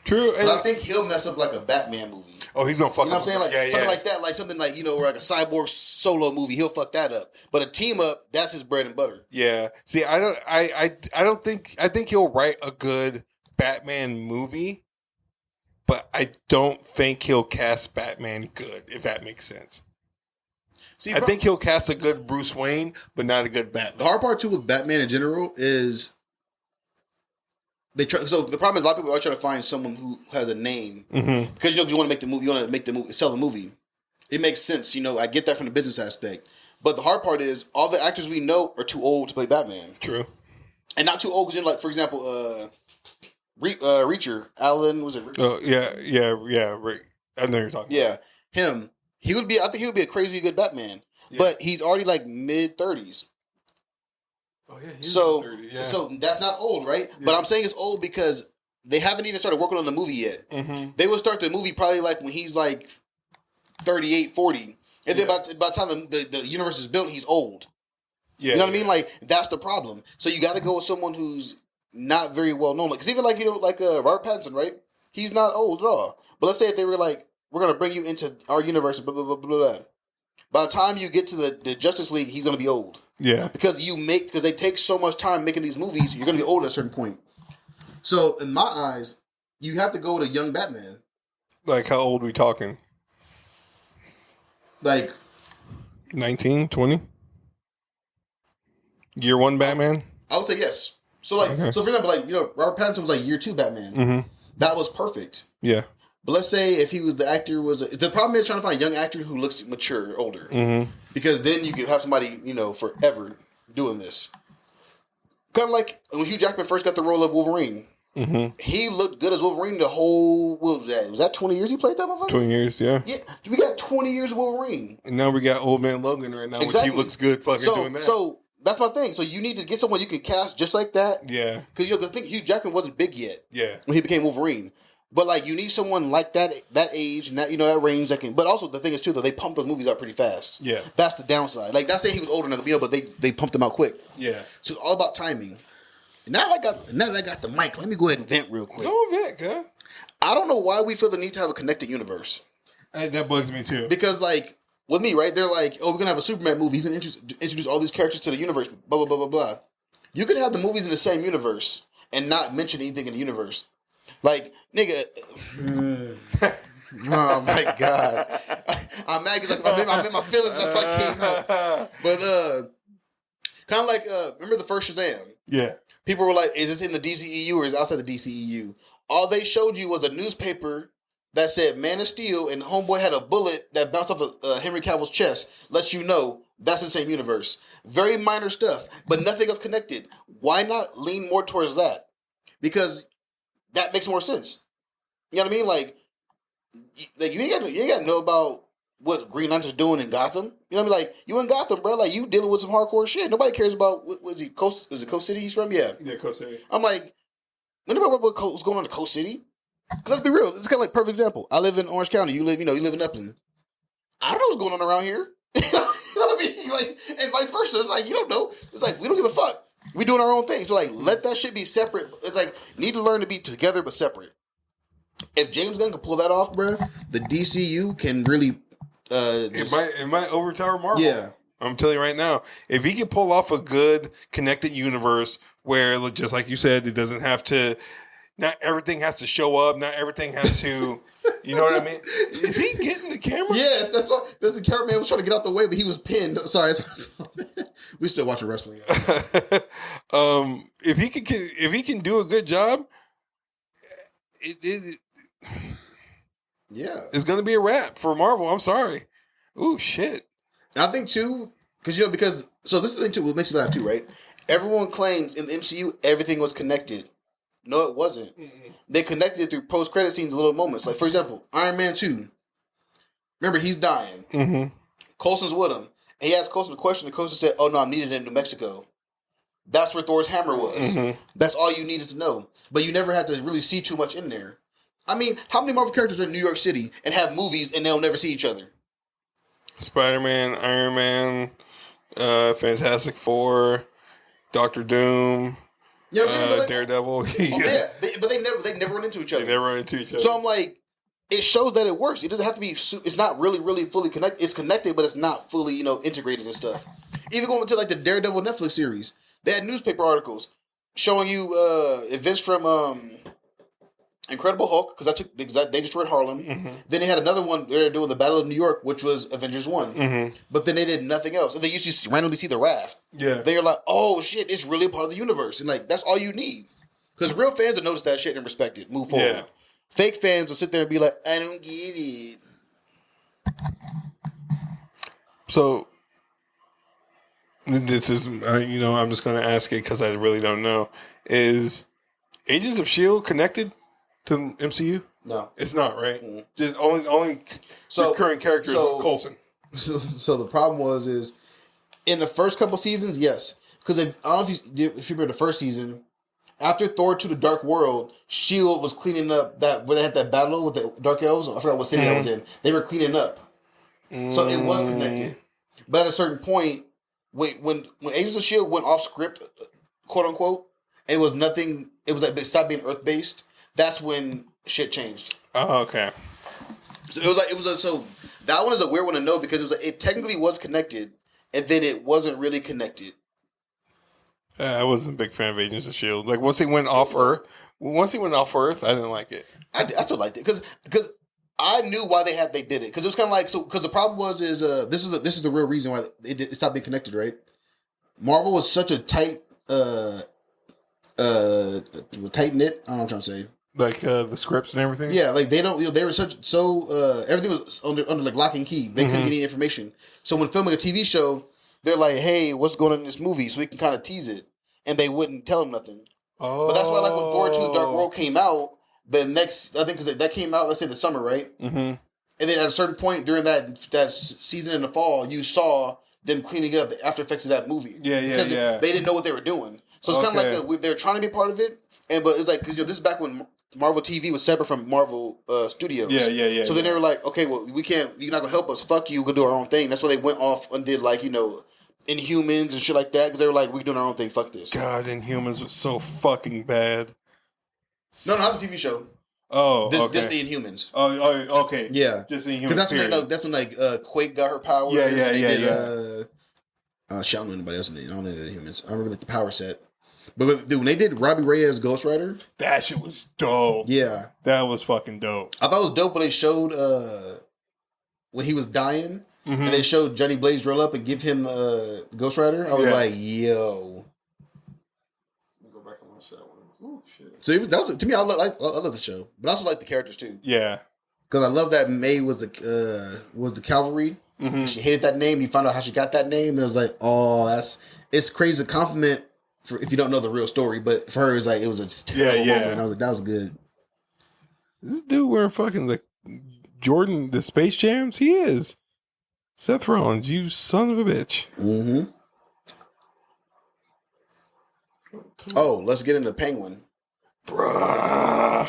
True. But I think he'll mess up like a Batman movie. Oh, he's gonna fuck. You know what I'm saying? Like something like that, like something like or like a cyborg solo movie. He'll fuck that up. But a team up, that's his bread and butter. Yeah. See, I don't think. I think he'll write a good Batman movie, but I don't think he'll cast Batman good. If that makes sense. See, I think he'll cast a good Bruce Wayne, but not a good Batman. The hard part too with Batman in general is they try. So the problem is a lot of people are trying to find someone who has a name because you want to make the movie. You want to make the movie, sell the movie. It makes sense, I get that from the business aspect. But the hard part is all the actors we know are too old to play Batman. True, and not too old because like for example, Reacher, Alan was it? Reacher? Oh yeah. Right. I know you're talking. Yeah, him. I think he would be a crazy good Batman. Yeah. But he's already like mid-30s. Oh yeah. So that's not old, right? Yeah. But I'm saying it's old because they haven't even started working on the movie yet. Mm-hmm. They will start the movie probably like when he's like 38, 40. And then by the time the universe is built, he's old. Yeah, you know what I mean? Like that's the problem. So you got to go with someone who's not very well known. Because even like Robert Pattinson, right? He's not old at all. But let's say if they were like, we're gonna bring you into our universe, blah blah blah blah blah. By the time you get to the Justice League, he's gonna be old. Yeah, because they take so much time making these movies. You're gonna be old at a certain point. So in my eyes, you have to go with a young Batman. Like how old are we talking? Like 19, 20? Year one Batman? I would say yes. So so for example, Robert Pattinson was like year 2 Batman. Mm-hmm. That was perfect. Yeah. But let's say if the actor the problem is trying to find a young actor who looks mature, older. Mm-hmm. Because then you could have somebody, forever doing this. Kind of like when Hugh Jackman first got the role of Wolverine. Mm-hmm. He looked good as Wolverine the whole, what was that? Was that 20 years he played that motherfucker? 20 years, yeah. Yeah, we got 20 years of Wolverine. And now we got Old Man Logan right now, exactly. Which he looks good doing that. So that's my thing. So you need to get someone you can cast just like that. Yeah. Because the thing, Hugh Jackman wasn't big yet. Yeah. When he became Wolverine. But like you need someone like that age and that that range that can. But also the thing is too though they pump those movies out pretty fast. Yeah, that's the downside. Like not saying he was older enough, but they pumped them out quick. Yeah. So it's all about timing. Now that I got the mic, let me go ahead and vent real quick. Go vent, huh? I don't know why we feel the need to have a connected universe. That bugs me too. Because like with me, right? They're like, oh, we're gonna have a Superman movie. He's gonna introduce all these characters to the universe. Blah blah blah blah blah. You could have the movies in the same universe and not mention anything in the universe. Like, nigga. Oh my god. I'm mad because I'm in my feelings. That's why I came out. But kind of like remember the first Shazam? Yeah. People were like, is this in the DCEU or is it outside the DCEU? All they showed you was a newspaper that said Man of Steel and Homeboy had a bullet that bounced off of Henry Cavill's chest. Lets you know that's in the same universe. Very minor stuff, but nothing else connected. Why not lean more towards that? Because that makes more sense. You know what I mean? Like you ain't got to know about what Green Lantern's doing in Gotham. You know what I mean? Like you in Gotham, bro. Like you dealing with some hardcore shit. Nobody cares about what is he? Is it Coast City he's from? Yeah. Yeah, Coast City. I'm like, nobody what's going on in Coast City? Because let's be real. It's kind of like perfect example. I live in Orange County. You live in Upland. I don't know what's going on around here. You know what I mean? Like, and vice versa. It's like you don't know. It's like we don't give a fuck. We doing our own thing. So like, let that shit be separate. It's like need to learn to be together but separate. If James Gunn can pull that off, bro, the DCU can really. It might overtower Marvel. Yeah, I'm telling you right now, if he can pull off a good connected universe where, just like you said, it doesn't have to. Not everything has to show up. Not everything has to. You know what I mean? Is he getting the camera? Yes, that's what. That's the cameraman was trying to get out the way, but he was pinned. Sorry, we still watching wrestling. If he can do a good job, yeah, it's gonna be a wrap for Marvel. I'm sorry. Ooh, shit. And I think too, because so this is the thing too. What makes you laugh too, right? Everyone claims in the MCU everything was connected. No, it wasn't. Mm-mm. They connected it through post-credit scenes, little moments. Like, for example, Iron Man 2. Remember, he's dying. Mm-hmm. Coulson's with him. And he asked Coulson a question, and Coulson said, oh, no, I'm needed in New Mexico. That's where Thor's hammer was. Mm-hmm. That's all you needed to know. But you never had to really see too much in there. I mean, how many Marvel characters are in New York City and have movies and they'll never see each other? Spider-Man, Iron Man, Fantastic Four, Doctor Doom. You know what I'm saying? Daredevil. Yeah, but they never run into each other. They never run into each other. So I'm like, it shows that it works. It doesn't have to be. It's not really fully connected. It's connected, but it's not fully integrated and stuff. Even going to like the Daredevil Netflix series, they had newspaper articles showing you events from Incredible Hulk because they destroyed Harlem. Mm-hmm. Then they had another one where they're doing the Battle of New York, which was Avengers 1. Mm-hmm. But then they did nothing else. And they used to randomly see the raft. Yeah. They're like, oh shit, it's really a part of the universe. And like, that's all you need. Because real fans will notice that shit and respect it. Move forward. Yeah. Fake fans will sit there and be like, I don't get it. So, this is, I'm just going to ask it because I really don't know. Is Agents of S.H.I.E.L.D. connected to MCU? No, it's not, right? Mm-hmm. Just only recurring characters. Coulson. So the problem is in the first couple seasons, yes, because I don't know if you remember the first season. After Thor 2: The Dark World, S.H.I.E.L.D. was cleaning up where they had that battle with the Dark Elves. I forgot what city that was in. They were cleaning up, so it was connected. But at a certain point, when Agents of S.H.I.E.L.D. went off script, quote unquote, it was nothing. It was like it stopped being Earth based. That's when shit changed. Oh, okay. So so that one is a weird one to know because it technically was connected, and then it wasn't really connected. I wasn't a big fan of Agents of S.H.I.E.L.D. Like once he went off Earth, I didn't like it. I still liked it because I knew why they did it because it was kind of like because the problem is this is the real reason why it stopped being connected, right? Marvel was such a tight tight knit. I don't know what I'm trying to say. Like the scripts and everything. Yeah, like they don't. They were everything was under like lock and key. They couldn't get any information. So when filming a TV show, they're like, "Hey, what's going on in this movie?" So we can kind of tease it, and they wouldn't tell them nothing. Oh. But that's why, like when Thor 2: The Dark World came out, the next I think because that came out, let's say the summer, right? Mm-hmm. And then at a certain point during that season in the fall, you saw them cleaning up the after effects of that movie. Yeah, because they didn't know what they were doing. So it's kind of like they're trying to be part of it, but it's like because this is back when Marvel TV was separate from Marvel Studios. Yeah. So then they were like, okay, well, we can't. You're not gonna help us. Fuck you. We're gonna do our own thing. That's why they went off and did like Inhumans and shit like that because they were like, we're doing our own thing. Fuck this. God, Inhumans was so fucking bad. No, not the TV show. Oh, okay. This the Inhumans. Oh, okay. Yeah, just the Inhumans. Because that's when Quake got her powers. Yeah. Shit, I don't know anybody else. I don't know the Inhumans. I remember the power set. But dude, when they did Robbie Reyes Ghost Rider, that shit was dope. Yeah, that was fucking dope. I thought it was dope when they showed when he was dying, mm-hmm. and they showed Johnny Blaze roll up and give him the Ghost Rider. I was like, yo. Go back and watch that one. Oh shit! So that was to me. I love the show, but I also like the characters too. Yeah, because I love that May was the cavalry. Mm-hmm. She hated that name. You found out how she got that name. And it was like, oh, it's crazy compliment. For if you don't know the real story, but for her, it was a terrible moment. I was like, that was good. This dude wearing fucking the Jordan, the Space Jams? He is. Seth Rollins, you son of a bitch. Mm-hmm. Oh, let's get into Penguin. Bruh.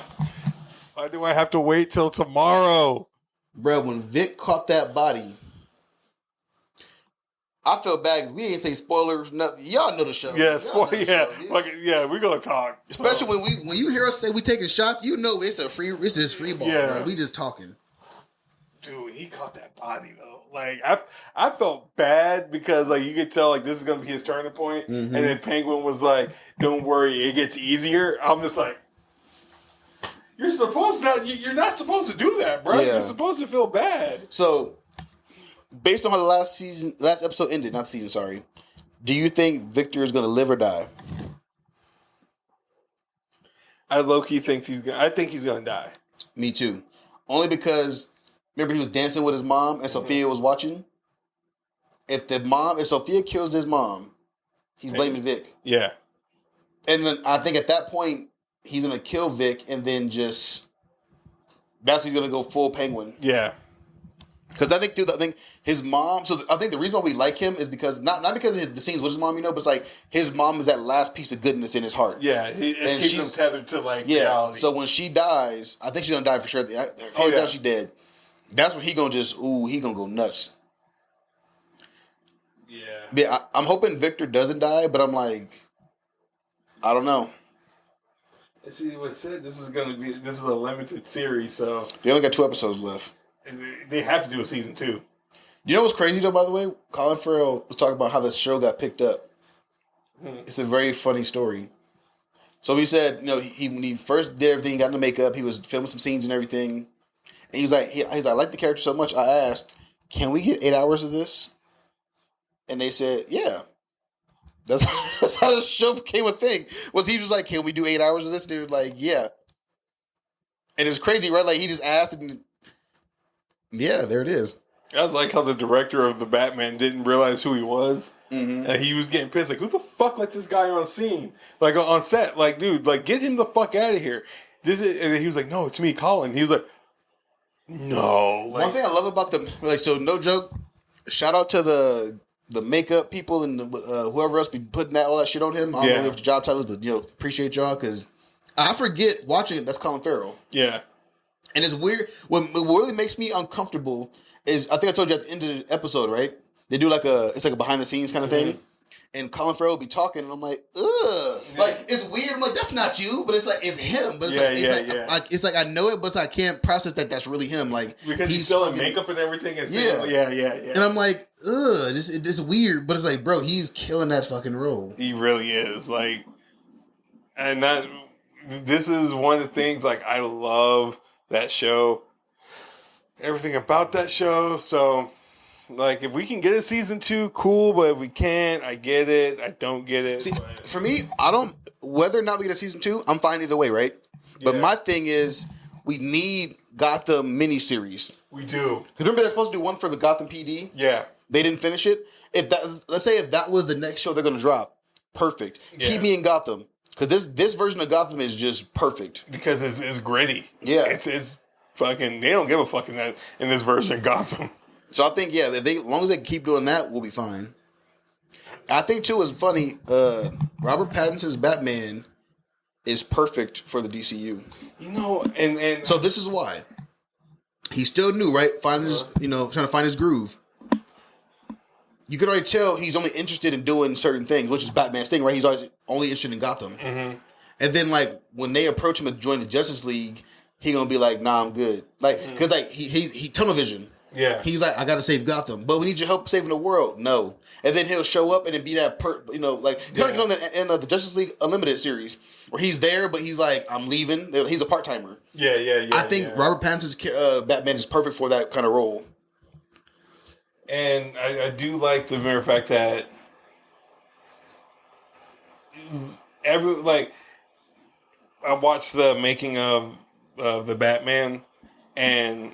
Why do I have to wait till tomorrow? Bruh, when Vic caught that body, I felt bad because we ain't say spoilers. Nothing. Y'all know the show. Yeah, we're gonna talk. Especially when you hear us say we taking shots, you know it's just free ball. Yeah, bro. We just talking. Dude, he caught that body though. Like I felt bad because like you could tell like this is gonna be his turning point, mm-hmm. and then Penguin was like, "Don't worry, it gets easier." I'm just like, you're not supposed to do that, bro. Yeah. You're supposed to feel bad. So. Based on how the last episode ended, not season, sorry. Do you think Victor is going to live or die? I low-key think I think he's going to die. Me too. Only because, remember he was dancing with his mom and Sophia was watching? If Sophia kills his mom, he's blaming Vic. Yeah. And then I think at that point, he's going to kill Vic and then that's when he's going to go full Penguin. Yeah. Because I think his mom. So I think the reason why we like him is because not because of the scenes with his mom, but it's like his mom is that last piece of goodness in his heart. Yeah, it's keeping him tethered to reality. So when she dies, I think she's gonna die for sure. Down, she's dead. That's when he gonna go nuts. Yeah, I'm hoping Victor doesn't die, but I'm like, I don't know. See, what said this is a limited series, so they only got 2 episodes left. They have to do a season 2. You know what's crazy though, by the way? Colin Farrell was talking about how the show got picked up. It's a very funny story. So he said, when he first did everything, he got into makeup, he was filming some scenes and everything. And he's like, I like the character so much, I asked, can we get 8 hours of this? And they said, yeah. That's how the show became a thing. He was like, can we do 8 hours of this? And they were like, yeah. And it was crazy, right? Like he just asked and yeah, there it is. I was like how the director of the Batman didn't realize who he was. Mm-hmm. And he was getting pissed. Like, who the fuck let this guy on scene? Like, on set. Like, dude, like, get him the fuck out of here. And he was like, no, it's me, Colin. He was like, no. Like, one thing I love about them, so no joke, shout out to the makeup people and whoever else be putting all that shit on him. I don't know what the job title is, but, appreciate y'all because I forget watching it. That's Colin Farrell. Yeah. And it's weird. What really makes me uncomfortable is, I think I told you at the end of the episode, right? They do it's like a behind the scenes kind of thing. And Colin Farrell will be talking, and I'm like, ugh. Yeah. Like, it's weird. I'm like, that's not you, but it's like, it's him. But it's like I know it, but I can't process that that's really him. Like, because he's still in makeup and everything. And yeah. And I'm like, ugh, it's weird. But it's like, bro, he's killing that fucking role. He really is. Like, and this is one of the things, like, I love that show, everything about that show. So, like, if we can get a season 2, cool. But if we can't, I get it. I don't get it. See, for me, whether or not we get a season 2, I'm fine either way, right? Yeah. But my thing is, we need Gotham miniseries. We do. Remember they're supposed to do one for the Gotham PD? Yeah. They didn't finish it. Let's say if that was the next show they're going to drop, perfect. Yeah. Keep me in Gotham. Because this version of Gotham is just perfect. Because it's gritty. Yeah. It's fucking, they don't give a fuck in this version of Gotham. So I think, as long as they keep doing that, we'll be fine. I think, too, it's funny, Robert Pattinson's Batman is perfect for the DCU. You know, and so this is why. He's still new, right? Finding his, trying to find his groove. You can already tell he's only interested in doing certain things, which is Batman's thing, right? He's always only interested in Gotham. Mm-hmm. And then, like, when they approach him to join the Justice League, he gonna be like, "Nah, I'm good." Like, because like he tunnel vision. Yeah. He's like, "I gotta save Gotham, but we need your help saving the world." No, and then he'll show up and then be that like in the Justice League Unlimited series where he's there, but he's like, "I'm leaving." He's a part timer. Yeah. I think Robert Pattinson's Batman is perfect for that kind of role. And I do like the mere fact that I watched the making of the Batman, and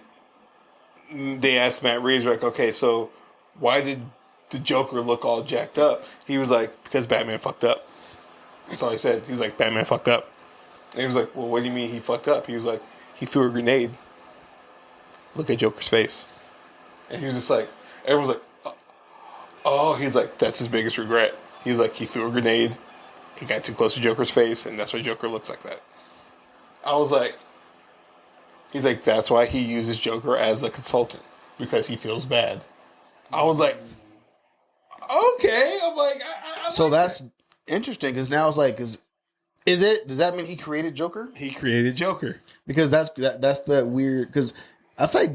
they asked Matt Reeves, like, okay, so why did the Joker look all jacked up? He was like, because Batman fucked up. That's all he said. He was like, Batman fucked up. And he was like, well, what do you mean he fucked up? He was like, he threw a grenade. Look at Joker's face. And he was just like, everyone's like, oh, he's like, that's his biggest regret. He was like, he threw a grenade, he got too close to Joker's face, and that's why Joker looks like that. I was like, he's like, that's why he uses Joker as a consultant, because he feels bad. I was like, okay. I'm like, I so like that's that. Interesting, because now it's like, does that mean he created Joker? He created Joker. Because that's that weird, because I feel like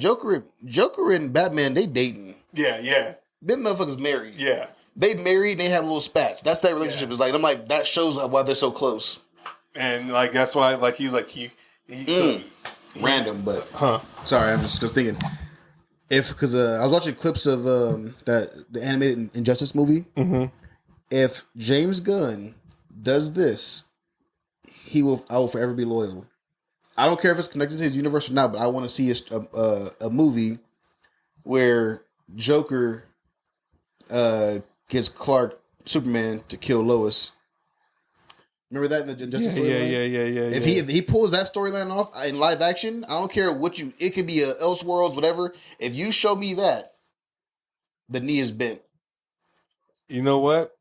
Joker and Batman, they dating. Yeah. Them motherfuckers married. Yeah. They married and they have little spats. That's that relationship. It's like, I'm like, that shows why they're so close. And like, that's why, like, he was like, random, but sorry, I'm just thinking. Because I was watching clips of the animated Injustice movie. Mm-hmm. If James Gunn does this, I will forever be loyal. I don't care if it's connected to his universe or not, but I want to see a movie where Joker gets Superman to kill Lois. Remember that in the Injustice storyline? Yeah. If he pulls that storyline off in live action, I don't care it could be a Elseworlds, whatever. If you show me that, the knee is bent. You know what?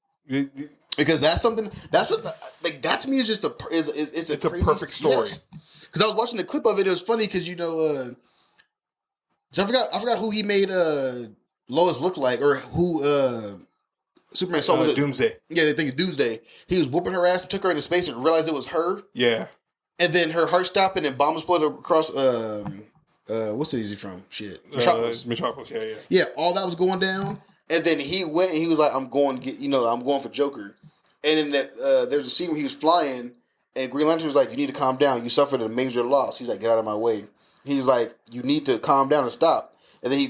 Because that's something. That's what that to me is just it's a perfect story. Because I was watching the clip of it. It was funny because so I forgot who he made Lois look like, or who Superman saw. Was it Doomsday? Yeah, they think it's Doomsday. He was whooping her ass and took her into space and realized it was her. Yeah. And then her heart stopped and then bombs exploded across what's the easy from? Shit. Metropolis. Yeah. Yeah, all that was going down. And then he went and he was like, I'm going for Joker. And then there's a scene where he was flying and Green Lantern was like, you need to calm down. You suffered a major loss. He's like, get out of my way. He's like, you need to calm down and stop. And then he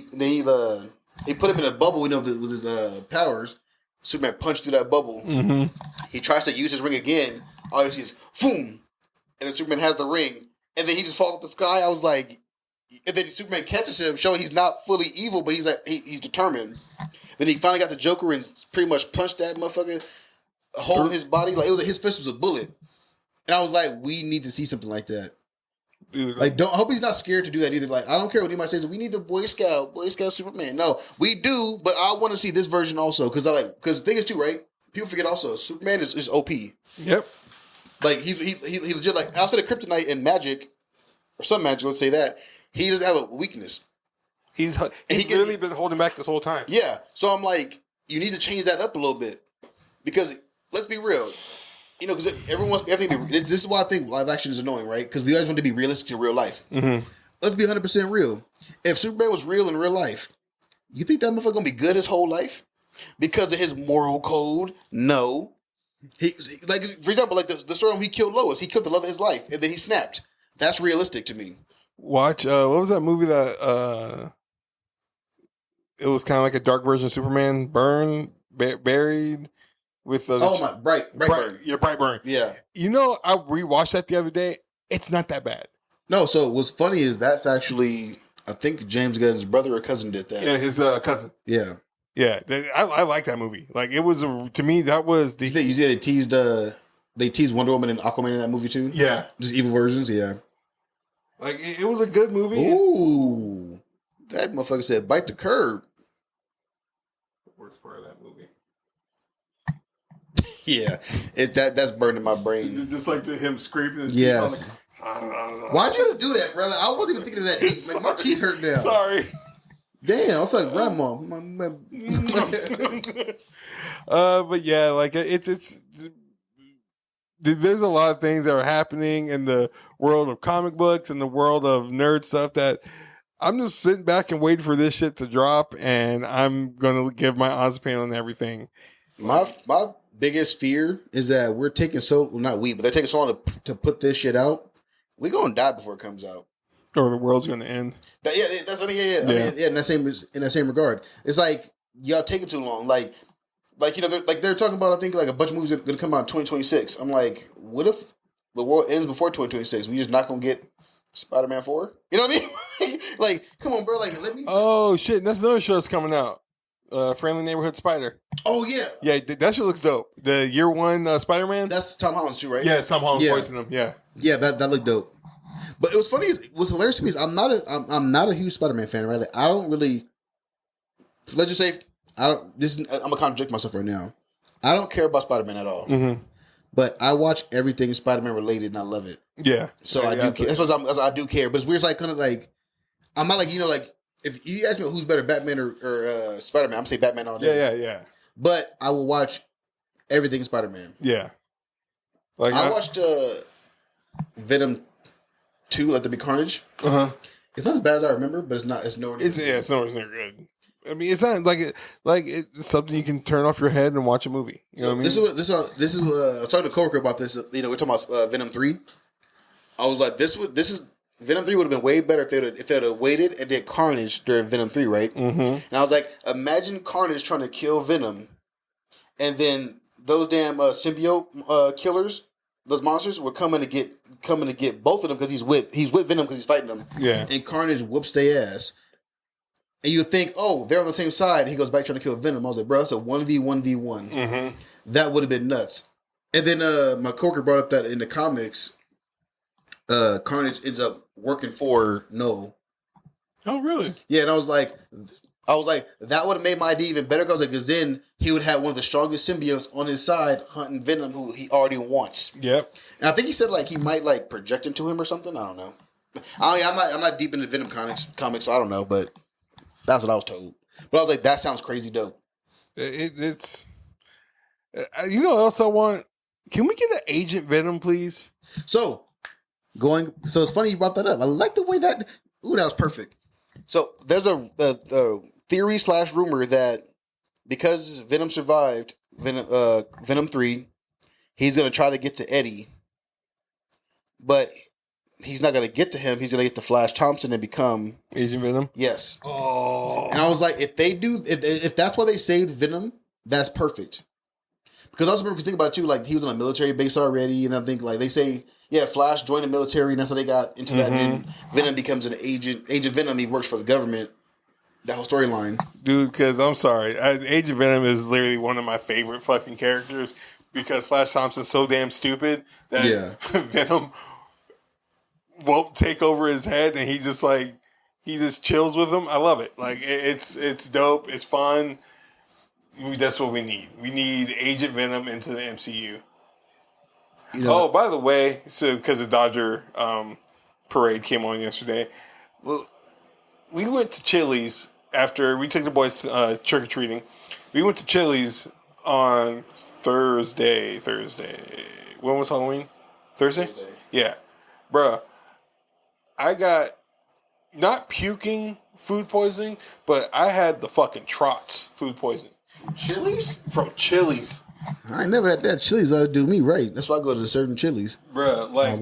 put him in a bubble, with his powers. Superman punched through that bubble. Mm-hmm. He tries to use his ring again. All you see is boom. And then Superman has the ring. And then he just falls off the sky. I was like, and then Superman catches him, showing he's not fully evil, but he's like he's determined. Then he finally got the Joker and pretty much punched that motherfucker a hole in his body. Like his fist was a bullet. And I was like, we need to see something like that. Dude, I hope he's not scared to do that either. Like, I don't care what anybody says. We need the Boy Scout Superman. No, we do, but I want to see this version also because the thing is too, right? People forget also Superman is OP. Yep. Like he legit, like outside of kryptonite and magic or some magic, let's say that he doesn't have a weakness. He's literally been holding back this whole time. Yeah, so I'm like, you need to change that up a little bit because let's be real. Because everyone wants everything to be. This is why I think live action is annoying, right? Because we always want to be realistic in real life. Mm-hmm. Let's be 100% real. If Superman was real in real life, you think that motherfucker gonna be good his whole life because of his moral code? No. Like for example, like the story when he killed Lois, he killed the love of his life, and then he snapped. That's realistic to me. Watch. What was that movie that? It was kind of like a dark version of Superman. Buried. With Brightburn. Yeah, Brightburn. Yeah. I rewatched that the other day. It's not that bad. No, so what's funny is that's actually, I think James Gunn's brother or cousin did that. Yeah, his cousin. Yeah. Yeah, I like that movie. Like, it was, to me, that was the... You see they teased Wonder Woman and Aquaman in that movie too? Yeah. Just evil versions, yeah. Like, it was a good movie. Ooh. That motherfucker said, bite the curb. The worst part of that movie. Yeah, that's burned in my brain. Just like him scraping his yes. teeth on the... Why'd you just do that, brother? I wasn't even thinking of that deep. Like, my teeth hurt now. Sorry. Damn, I feel like grandma. But yeah, like it's there's a lot of things that are happening in the world of comic books and the world of nerd stuff that I'm just sitting back and waiting for this shit to drop, and I'm gonna give my honest opinion on everything. My biggest fear is that we're taking but they're taking so long to put this shit out. We gonna die before it comes out, or the world's gonna end. That's what I mean. Yeah. I mean, in that same regard, it's like y'all taking too long. Like they're talking about. I think like a bunch of movies are gonna come out in 2026. I'm like, what if the world ends before 2026? We just not gonna get Spider-Man 4? You know what I mean? Like, come on, bro. Like, let me. Oh shit! That's another show that's coming out. Friendly Neighborhood Spider. Oh yeah, yeah, that shit looks dope. The year one Spider-Man. That's Tom Holland's too, right? Yeah, Tom Holland voicing him. Yeah, that looked dope. But it was funny. What's hilarious to me is I'm not a huge Spider-Man fan, right? Like, I don't really. Let's just say I'm gonna contradict myself right now. I don't care about Spider-Man at all. Mm-hmm. But I watch everything Spider-Man related, and I love it. Yeah. So I do care. That's what I do care. But it's weird. It's like kind of like I'm not like like. If you ask me who's better, Batman or Spider-Man, I'm saying Batman all day. Yeah. But I will watch everything Spider-Man. Yeah. Like I watched Venom 2, Let There Be Carnage. It's not as bad as I remember, but it's not. It's nowhere. It's nowhere near good. I mean, it's not like it's something you can turn off your head and watch a movie. You know what I mean? This is. I was talking to a coworker about this. We're talking about Venom 3. I was like, Venom 3 would have been way better if they had waited and did Carnage during Venom 3, right? Mm-hmm. And I was like, imagine Carnage trying to kill Venom, and then those damn symbiote killers, those monsters, were coming to get both of them because he's with Venom because he's fighting them. Yeah. And Carnage whoops their ass. And you think, oh, they're on the same side. And he goes back trying to kill Venom. I was like, bro, that's a 1v1v1. Mm-hmm. That would have been nuts. And then my coworker brought up that in the comics, Carnage ends up working for Noel. Oh, really? Yeah, and I was like, that would have made my idea even better because then he would have one of the strongest symbiotes on his side hunting Venom, who he already wants. Yep. And I think he said like he might like project into him or something. I don't know. I'm not deep into Venom comics, so I don't know, but that's what I was told. But I was like, that sounds crazy dope. It's what else I want? Can we get an Agent Venom, please? So it's funny you brought that up. I like the way that was perfect. So there's a theory / rumor that because Venom survived Venom 3, he's gonna try to get to Eddie, but he's not gonna get to him. He's gonna get to Flash Thompson and become Agent Venom. Yes. Oh. And I was like, if that's why they saved Venom, that's perfect. Because I also remember think about it too, like he was on a military base already, and I think like they say, yeah, Flash joined the military, and that's how they got into that. And then Venom becomes an agent. Agent Venom, he works for the government. That whole storyline, dude. Because I'm sorry, Agent Venom is literally one of my favorite fucking characters because Flash Thompson's so damn stupid that Venom won't take over his head, and he just chills with him. I love it. Like it's dope. It's fun. That's what we need. We need Agent Venom into the MCU. Oh, by the way, so because the Dodger parade came on yesterday, we went to Chili's after we took the boys trick or treating. We went to Chili's on Thursday. When was Halloween? Thursday? Yeah, bruh. I got not puking food poisoning, but I had the fucking trots food poisoning. Chili's? From Chili's. I ain't never had that. Chili's do me right. That's why I go to certain Chili's. Bruh, like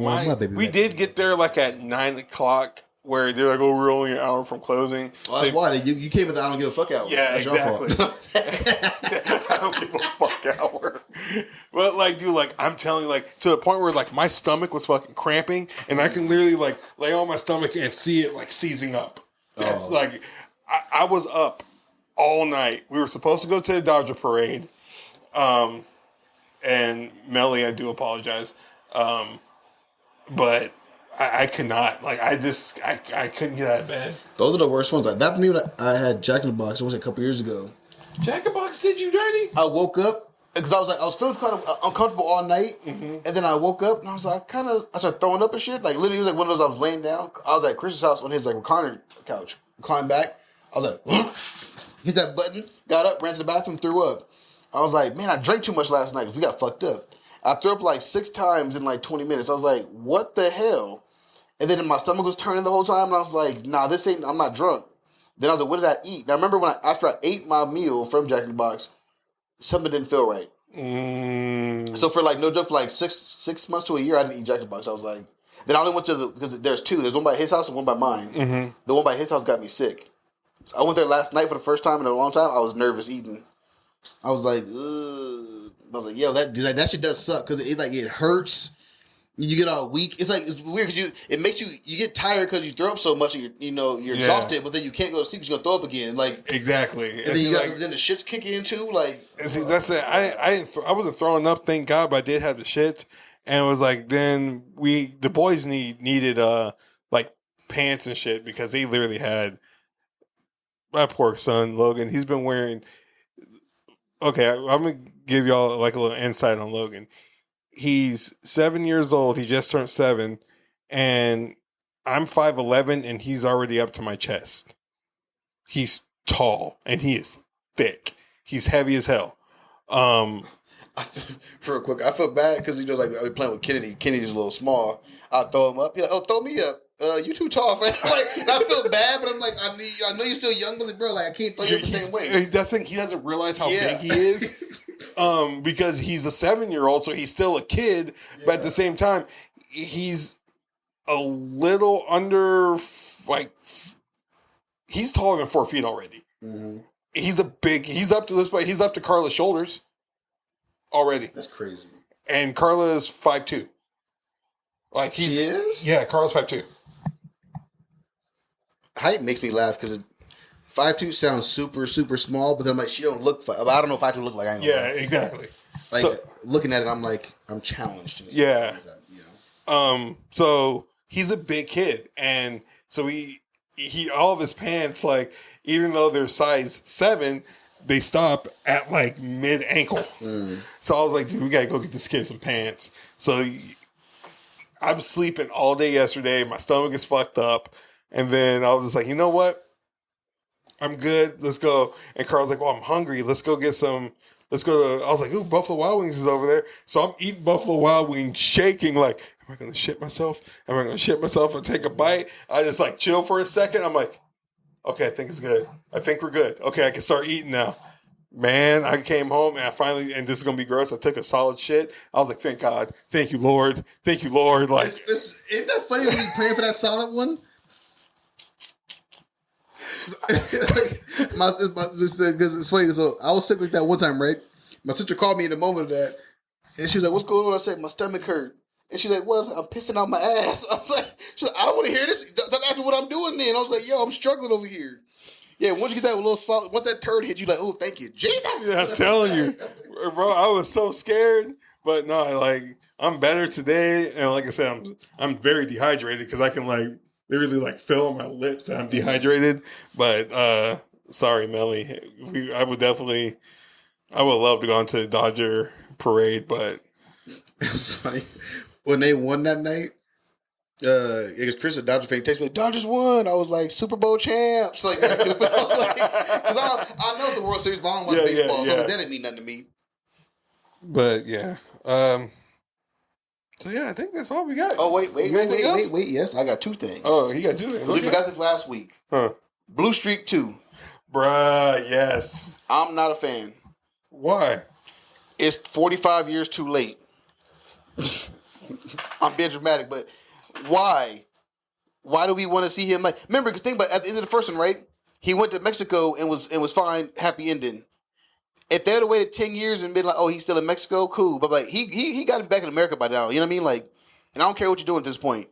we did get there like at 9 o'clock where they're like, oh, we're only an hour from closing. Well, that's why you came with the I don't give a fuck hour. Yeah, that's exactly. Your fault. I don't give a fuck hour. But like, dude, like I'm telling you, like to the point where like my stomach was fucking cramping, and I can literally like lay on my stomach and see it like seizing up. Like I was up all night. We were supposed to go to the Dodger parade, and Melly, I do apologize, but I could not. Like I couldn't get out of bed. Those are the worst ones. Like that. I had Jack in the Box. It was a couple years ago. Jack in the Box did you dirty? I woke up because I was feeling kind of uncomfortable all night, and then I woke up and I was like, I started throwing up and shit. Like literally, it was like one of those. I was laying down. I was at Chris's house on his like recliner couch, reclined back. I was like, hit that button, got up, ran to the bathroom, threw up. I was like, man, I drank too much last night because we got fucked up. I threw up like 6 times in like 20 minutes. I was like, what the hell? And then my stomach was turning the whole time, and I was like, nah, this ain't. I'm not drunk. Then I was like, what did I eat? Now I remember after I ate my meal from Jack in the Box, something didn't feel right. So for like no joke, for like six months to a year, I didn't eat Jack in the Box. I was like, then I only went to because there's 2. There's one by his house and one by mine. The one by his house got me sick. So I went there last night for the first time in a long time. I was nervous eating. I was like, ugh. I was like, yo, that shit does suck because it hurts. You get all weak. It's weird because it makes you get tired because you throw up so much. And you're exhausted, but then you can't go to sleep. You're gonna throw up again. Like exactly. And then the shits kick in too. Like and see, that's it. I wasn't throwing up, thank God, but I did have the shits. And it was like then the boys needed like pants and shit because they literally had my poor son Logan. He's been wearing. Okay, I'm gonna give y'all like a little insight on Logan. He's 7 years old. He just turned 7, and I'm 5'11", and he's already up to my chest. He's tall and he is thick. He's heavy as hell. Real quick, I feel bad because like I was playing with Kennedy. Kennedy's a little small. I throw him up. He's like, "Oh, throw me up. You too tall." Like, and I feel bad, but I'm like, I know you're still young, but bro, like I can't throw you up the same way. He doesn't realize how big he is. Because he's a 7-year-old, so he's still a kid, but at the same time, he's a little under, like, he's taller than 4 feet already. Mm-hmm. He's up to Carla's shoulders already. That's crazy. And Carla is 5'2". Like she is? Yeah, Carla's 5'2". Height makes me laugh because 5'2" sounds super, super small, but then I'm like, she don't look. I don't know if 5'2" look like I am. Yeah, exactly. Like looking at it, I'm like, I'm challenged. Yeah. So he's a big kid, and so he all of his pants, like even though they're size 7, they stop at like mid ankle. So I was like, dude, we gotta go get this kid some pants. So I'm sleeping all day yesterday. My stomach is fucked up, and then I was just like, you know what? I'm good. Let's go. And Carl's like, well, I'm hungry. Let's go get some. Let's go to, I was like, ooh, Buffalo Wild Wings is over there. So I'm eating Buffalo Wild Wings, shaking like, am I going to shit myself? Am I going to shit myself and take a bite? I just like chill for a second. I'm like, okay, I think it's good. I think we're good. Okay, I can start eating now. Man, I came home and and this is going to be gross. I took a solid shit. I was like, thank God. Thank you, Lord. Thank you, Lord. Like, isn't that funny when you praying for that solid one? Because it's funny. So I was sick like that one time, right? My sister called me in the moment of that, and she was like, "What's going on?" I said, "My stomach hurt." And she's like, "What?" I was like, "I'm pissing out my ass." I was like, "She's like, I don't want to hear this. Stop asking what I'm doing." Then I was like, "Yo, I'm struggling over here." Yeah, once you get that little solid, once that turd hit you, like, "Oh, thank you, Jesus." Yeah, I'm telling you, bro. I was so scared, but no, like I'm better today, and like I said, I'm very dehydrated because I can like. Literally like fill my lips and I'm dehydrated. But sorry, Melly. I would love to go into the Dodger parade, but it was funny. When they won that night, because Chris, a Dodger fan, texted me, Dodgers won. I was like, Super Bowl champs. Like, that's stupid. I was like, because I know it's the World Series, but I don't watch baseball, so that didn't mean nothing to me. But yeah. So yeah, I think that's all we got. Oh wait! Yes, I got 2 things. Oh, he got 2 things. We forgot this last week. Huh? Blue Streak 2. Bruh, yes. I'm not a fan. Why? It's 45 years too late. I'm being dramatic, but why? Why do we want to see him? Like, remember, because think about it, at the end of the first one, right? He went to Mexico and was fine, happy ending. If they had waited 10 years and been like, oh, he's still in Mexico, cool. But like he got him back in America by now. You know what I mean? Like, and I don't care what you're doing at this point.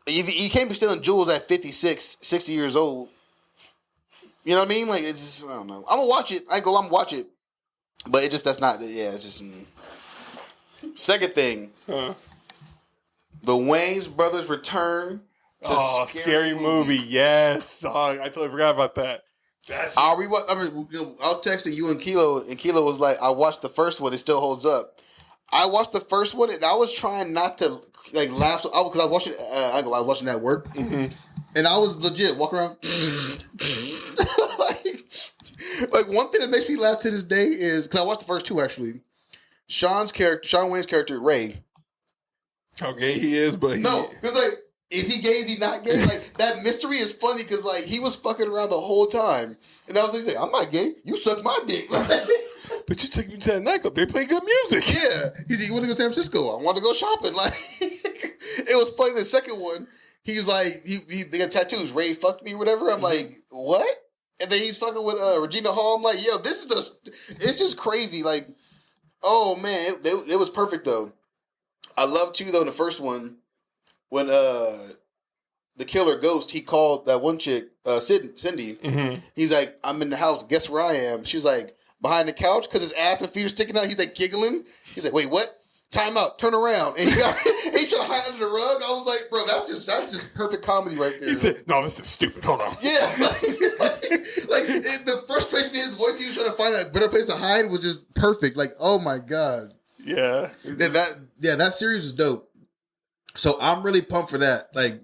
You can't be stealing jewels at 56, 60 years old. You know what I mean? Like, it's just, I don't know. I'm gonna watch it. I'm gonna watch it. But it just, that's not, yeah, it's just. Second thing. The Wayans brothers return to Scary movie. Yes. Oh, I totally forgot about that. I was texting you and Kilo was like, I watched the first one. It still holds up. I watched the first one, and I was trying not to like laugh because I was watching. I was watching that work, and I was legit walking around. like one thing that makes me laugh to this day is because I watched the first two actually. Sean Wayne's character Ray. How gay he is, but no, because like, is he gay? Is he not gay? Like that mystery is funny because like he was fucking around the whole time, and I was like, "I'm not gay. You suck my dick." But you took me to that nightclub. They play good music. Yeah, he's like, "You want to go to San Francisco? I want to go shopping." Like it was funny. The second one, he's like, they got tattoos. Ray fucked me, or whatever. I'm like, what? And then he's fucking with Regina Hall. I'm like, yo, this is it's just crazy. Like, oh man, it was perfect though. I love too though in the first one when the killer Ghost he called that one chick Cindy. He's like, I'm in the house. Guess where I am? She's like behind the couch because his ass and feet are sticking out. He's like giggling. He's like, wait, what? Time out. Turn around. And he trying to hide under the rug. I was like, bro, that's just perfect comedy right there. He said, no, this is stupid. Hold on. Yeah. The frustration in his voice, he was trying to find a better place to hide was just perfect. Like, oh my God. Yeah. That series is dope. So I'm really pumped for that. Like,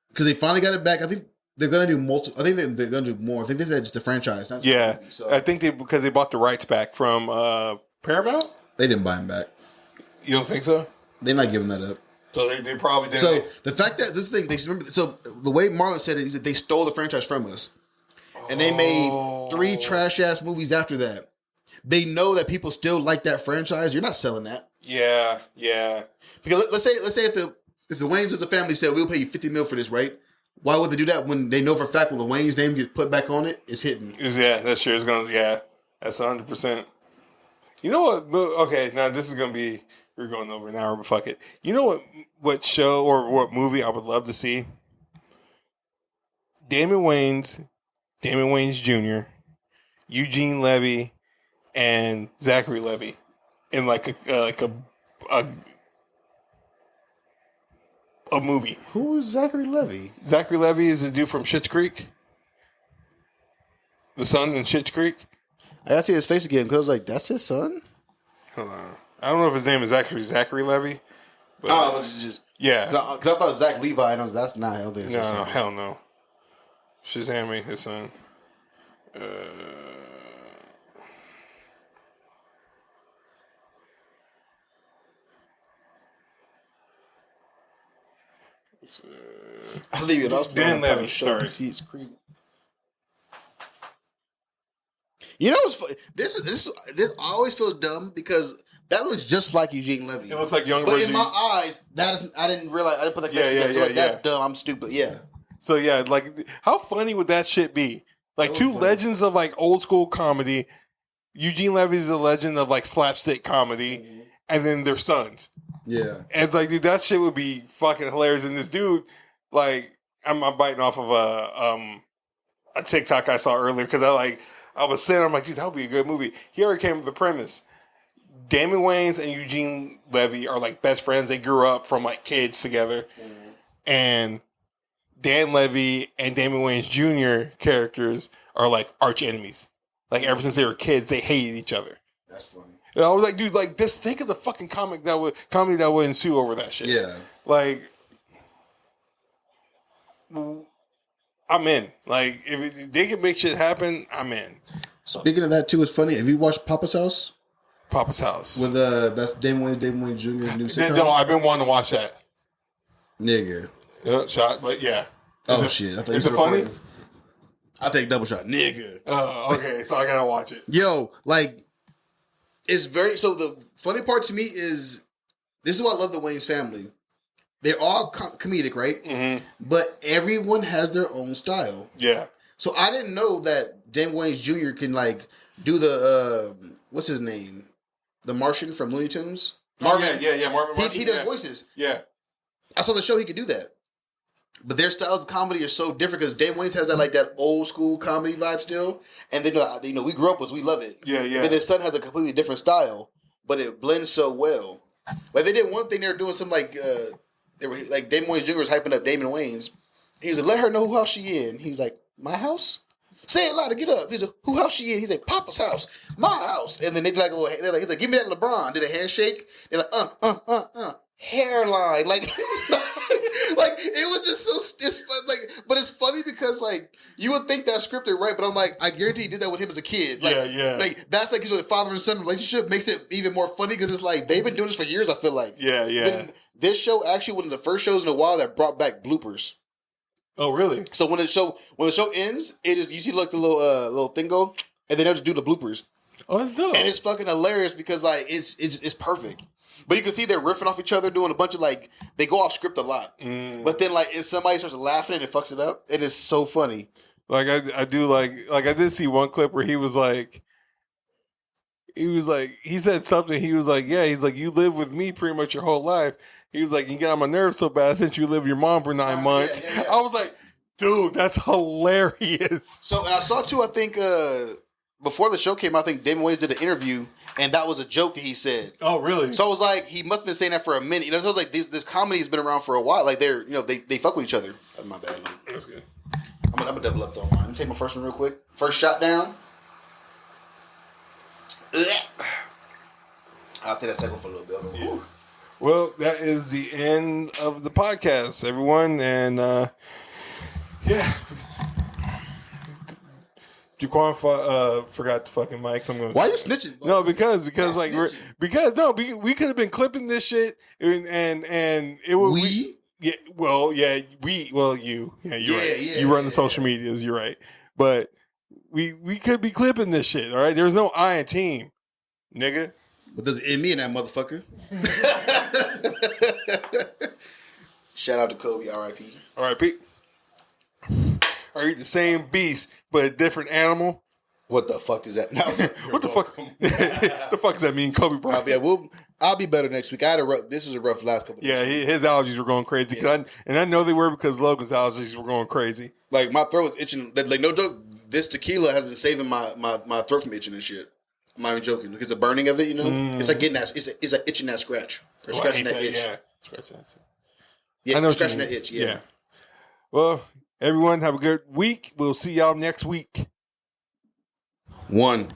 because they finally got it back. I think they're gonna do multiple. I think they're gonna do more. I think this is just the franchise. Not just yeah, the movie, so. I think because they bought the rights back from Paramount. They didn't buy them back. You don't think so? They're not giving that up. So they probably didn't. So the fact that this thing, the way Marlon said it is that they stole the franchise from us, and they made 3 trash ass movies after that. They know that people still like that franchise. You're not selling that. Yeah. Because let's say if the Wayans as a family said we'll pay you $50 million for this, right? Why would they do that when they know for a fact when the Wayans name gets put back on it, it's hitting? Yeah, that's true. It's gonna. Yeah, that's 100%. You know what? Okay, now this is gonna be. We're going over an hour, but fuck it. You know what show or what movie I would love to see? Damon Wayans Jr., Eugene Levy, and Zachary Levy in like a movie. Who is Zachary Levy? Zachary Levy is the dude from Schitt's Creek. The son in Schitt's Creek. I gotta see his face again because I was like, that's his son? Hold on. I don't know if his name is actually Zachary Levy. But, but just yeah. Because I thought Zach Levi, and that's not how this is. No, hell no. Shazam ain't his son. I'll leave it. Dan Levy, sorry. You know what's funny? This I always feel dumb because that looks just like Eugene Levy. It looks like younger. But in my eyes, I didn't realize. I didn't put that connection together. Like, that's dumb. I'm stupid. Yeah. So yeah, like how funny would that shit be? Like two legends of like old school comedy. Eugene Levy is a legend of like slapstick comedy, and then their sons. Yeah. And it's like, dude, that shit would be fucking hilarious. And this dude, like, I'm biting off of a TikTok I saw earlier because I was saying, I'm like, dude, that would be a good movie. He already came with the premise. Damon Wayans and Eugene Levy are like best friends. They grew up from like kids together. And Dan Levy and Damon Wayans Jr. characters are like arch enemies. Like ever since they were kids, they hated each other. That's funny. And I was like, dude, like this. Think of the fucking comedy that would ensue over that shit. Yeah. Like, I'm in. Like, if they can make shit happen, I'm in. Speaking of that too, it's funny. Have you watched Papa's House? Papa's House. With that's Damon Wayans Jr. new sitcom. No, I've been wanting to watch that. Nigga. Shot, but yeah. Shit. I thought is it funny? I'll take double shot. Nigga. Okay, so I gotta watch it. Yo, like, it's very... So the funny part to me is... This is why I love the Wayans family. They're all comedic, right? Mm-hmm. But everyone has their own style. Yeah. So I didn't know that Damon Wayans Jr. can, like, do the... what's his name? The Martian from Looney Tunes? Marvin. Yeah, Marvin. He does voices. Yeah. I saw the show, he could do that. But their styles of comedy are so different because Damon Wayans has that old school comedy vibe still, and then we grew up with, we love it. Yeah. And then his son has a completely different style, but it blends so well. Like they did one thing, they were doing some they were like Damon Wayans Jr. was hyping up Damon Wayans. He was like, "Let her know who house she in." He's like, "My house." Say it louder, get up. He's like, who house she in? He's like, Papa's house, my house. And then they do like a little, he's like, give me that LeBron. Did a handshake. They're like, hairline. Like, like it was just so, it's fun, like, but it's funny because like, you would think that's scripted, right? But I'm like, I guarantee he did that with him as a kid. Like, yeah. Like, that's like, the father and son relationship makes it even more funny because it's like, they've been doing this for years, I feel like. Yeah. Then this show actually one of the first shows in a while that brought back bloopers. Oh, really? So when the show ends, it is, you see like the little thing go, and then they'll just do the bloopers. Oh, that's dope. And it's fucking hilarious because like it's perfect. But you can see they're riffing off each other, doing a bunch of like, they go off script a lot. But then like if somebody starts laughing and it fucks it up, it is so funny. Like I do like I did see one clip where he said something. He was like, yeah, he's like, you lived with me pretty much your whole life. He was like, you got on my nerves so bad since you lived with your mom for 9 months. Yeah. I was like, dude, that's hilarious. So, and I saw too, I think, before the show came out, I think Damon Wayans did an interview, and that was a joke that he said. Oh, really? So I was like, he must have been saying that for a minute. You know, so I was like, this comedy has been around for a while. Like, they're, you know, they fuck with each other. That's my bad. That's good. I'm gonna double up though. Let me take my first one real quick. First shot down. I'll take that second one for a little bit. Yeah. Well, that is the end of the podcast, everyone. And, yeah. Jaquan forgot the fucking mics. Why are you snitching? Bro? No, because like we could have been clipping this shit and it would you right. You run the social medias, you're right. But we could be clipping this shit, all right? There's no I in team, nigga. But does it end me and that motherfucker? Shout out to Kobe, R.I.P. R.I.P. Are you the same beast but a different animal? What the fuck does that? What the fuck? The fuck does that mean, Kobe Bryant? I'll be better next week. This is a rough last couple. Yeah, his allergies were going crazy. Yeah. I know they were because Logan's allergies were going crazy. Like my throat was itching. Like no joke, this tequila has been saving my throat from itching and shit. I'm not even joking because the burning of it, you know, it's like getting that. It's like itching that scratch or scratching that itch. Yeah, scratching that. Yeah, I know scratching that itch. Yeah. Well, everyone have a good week. We'll see y'all next week. 1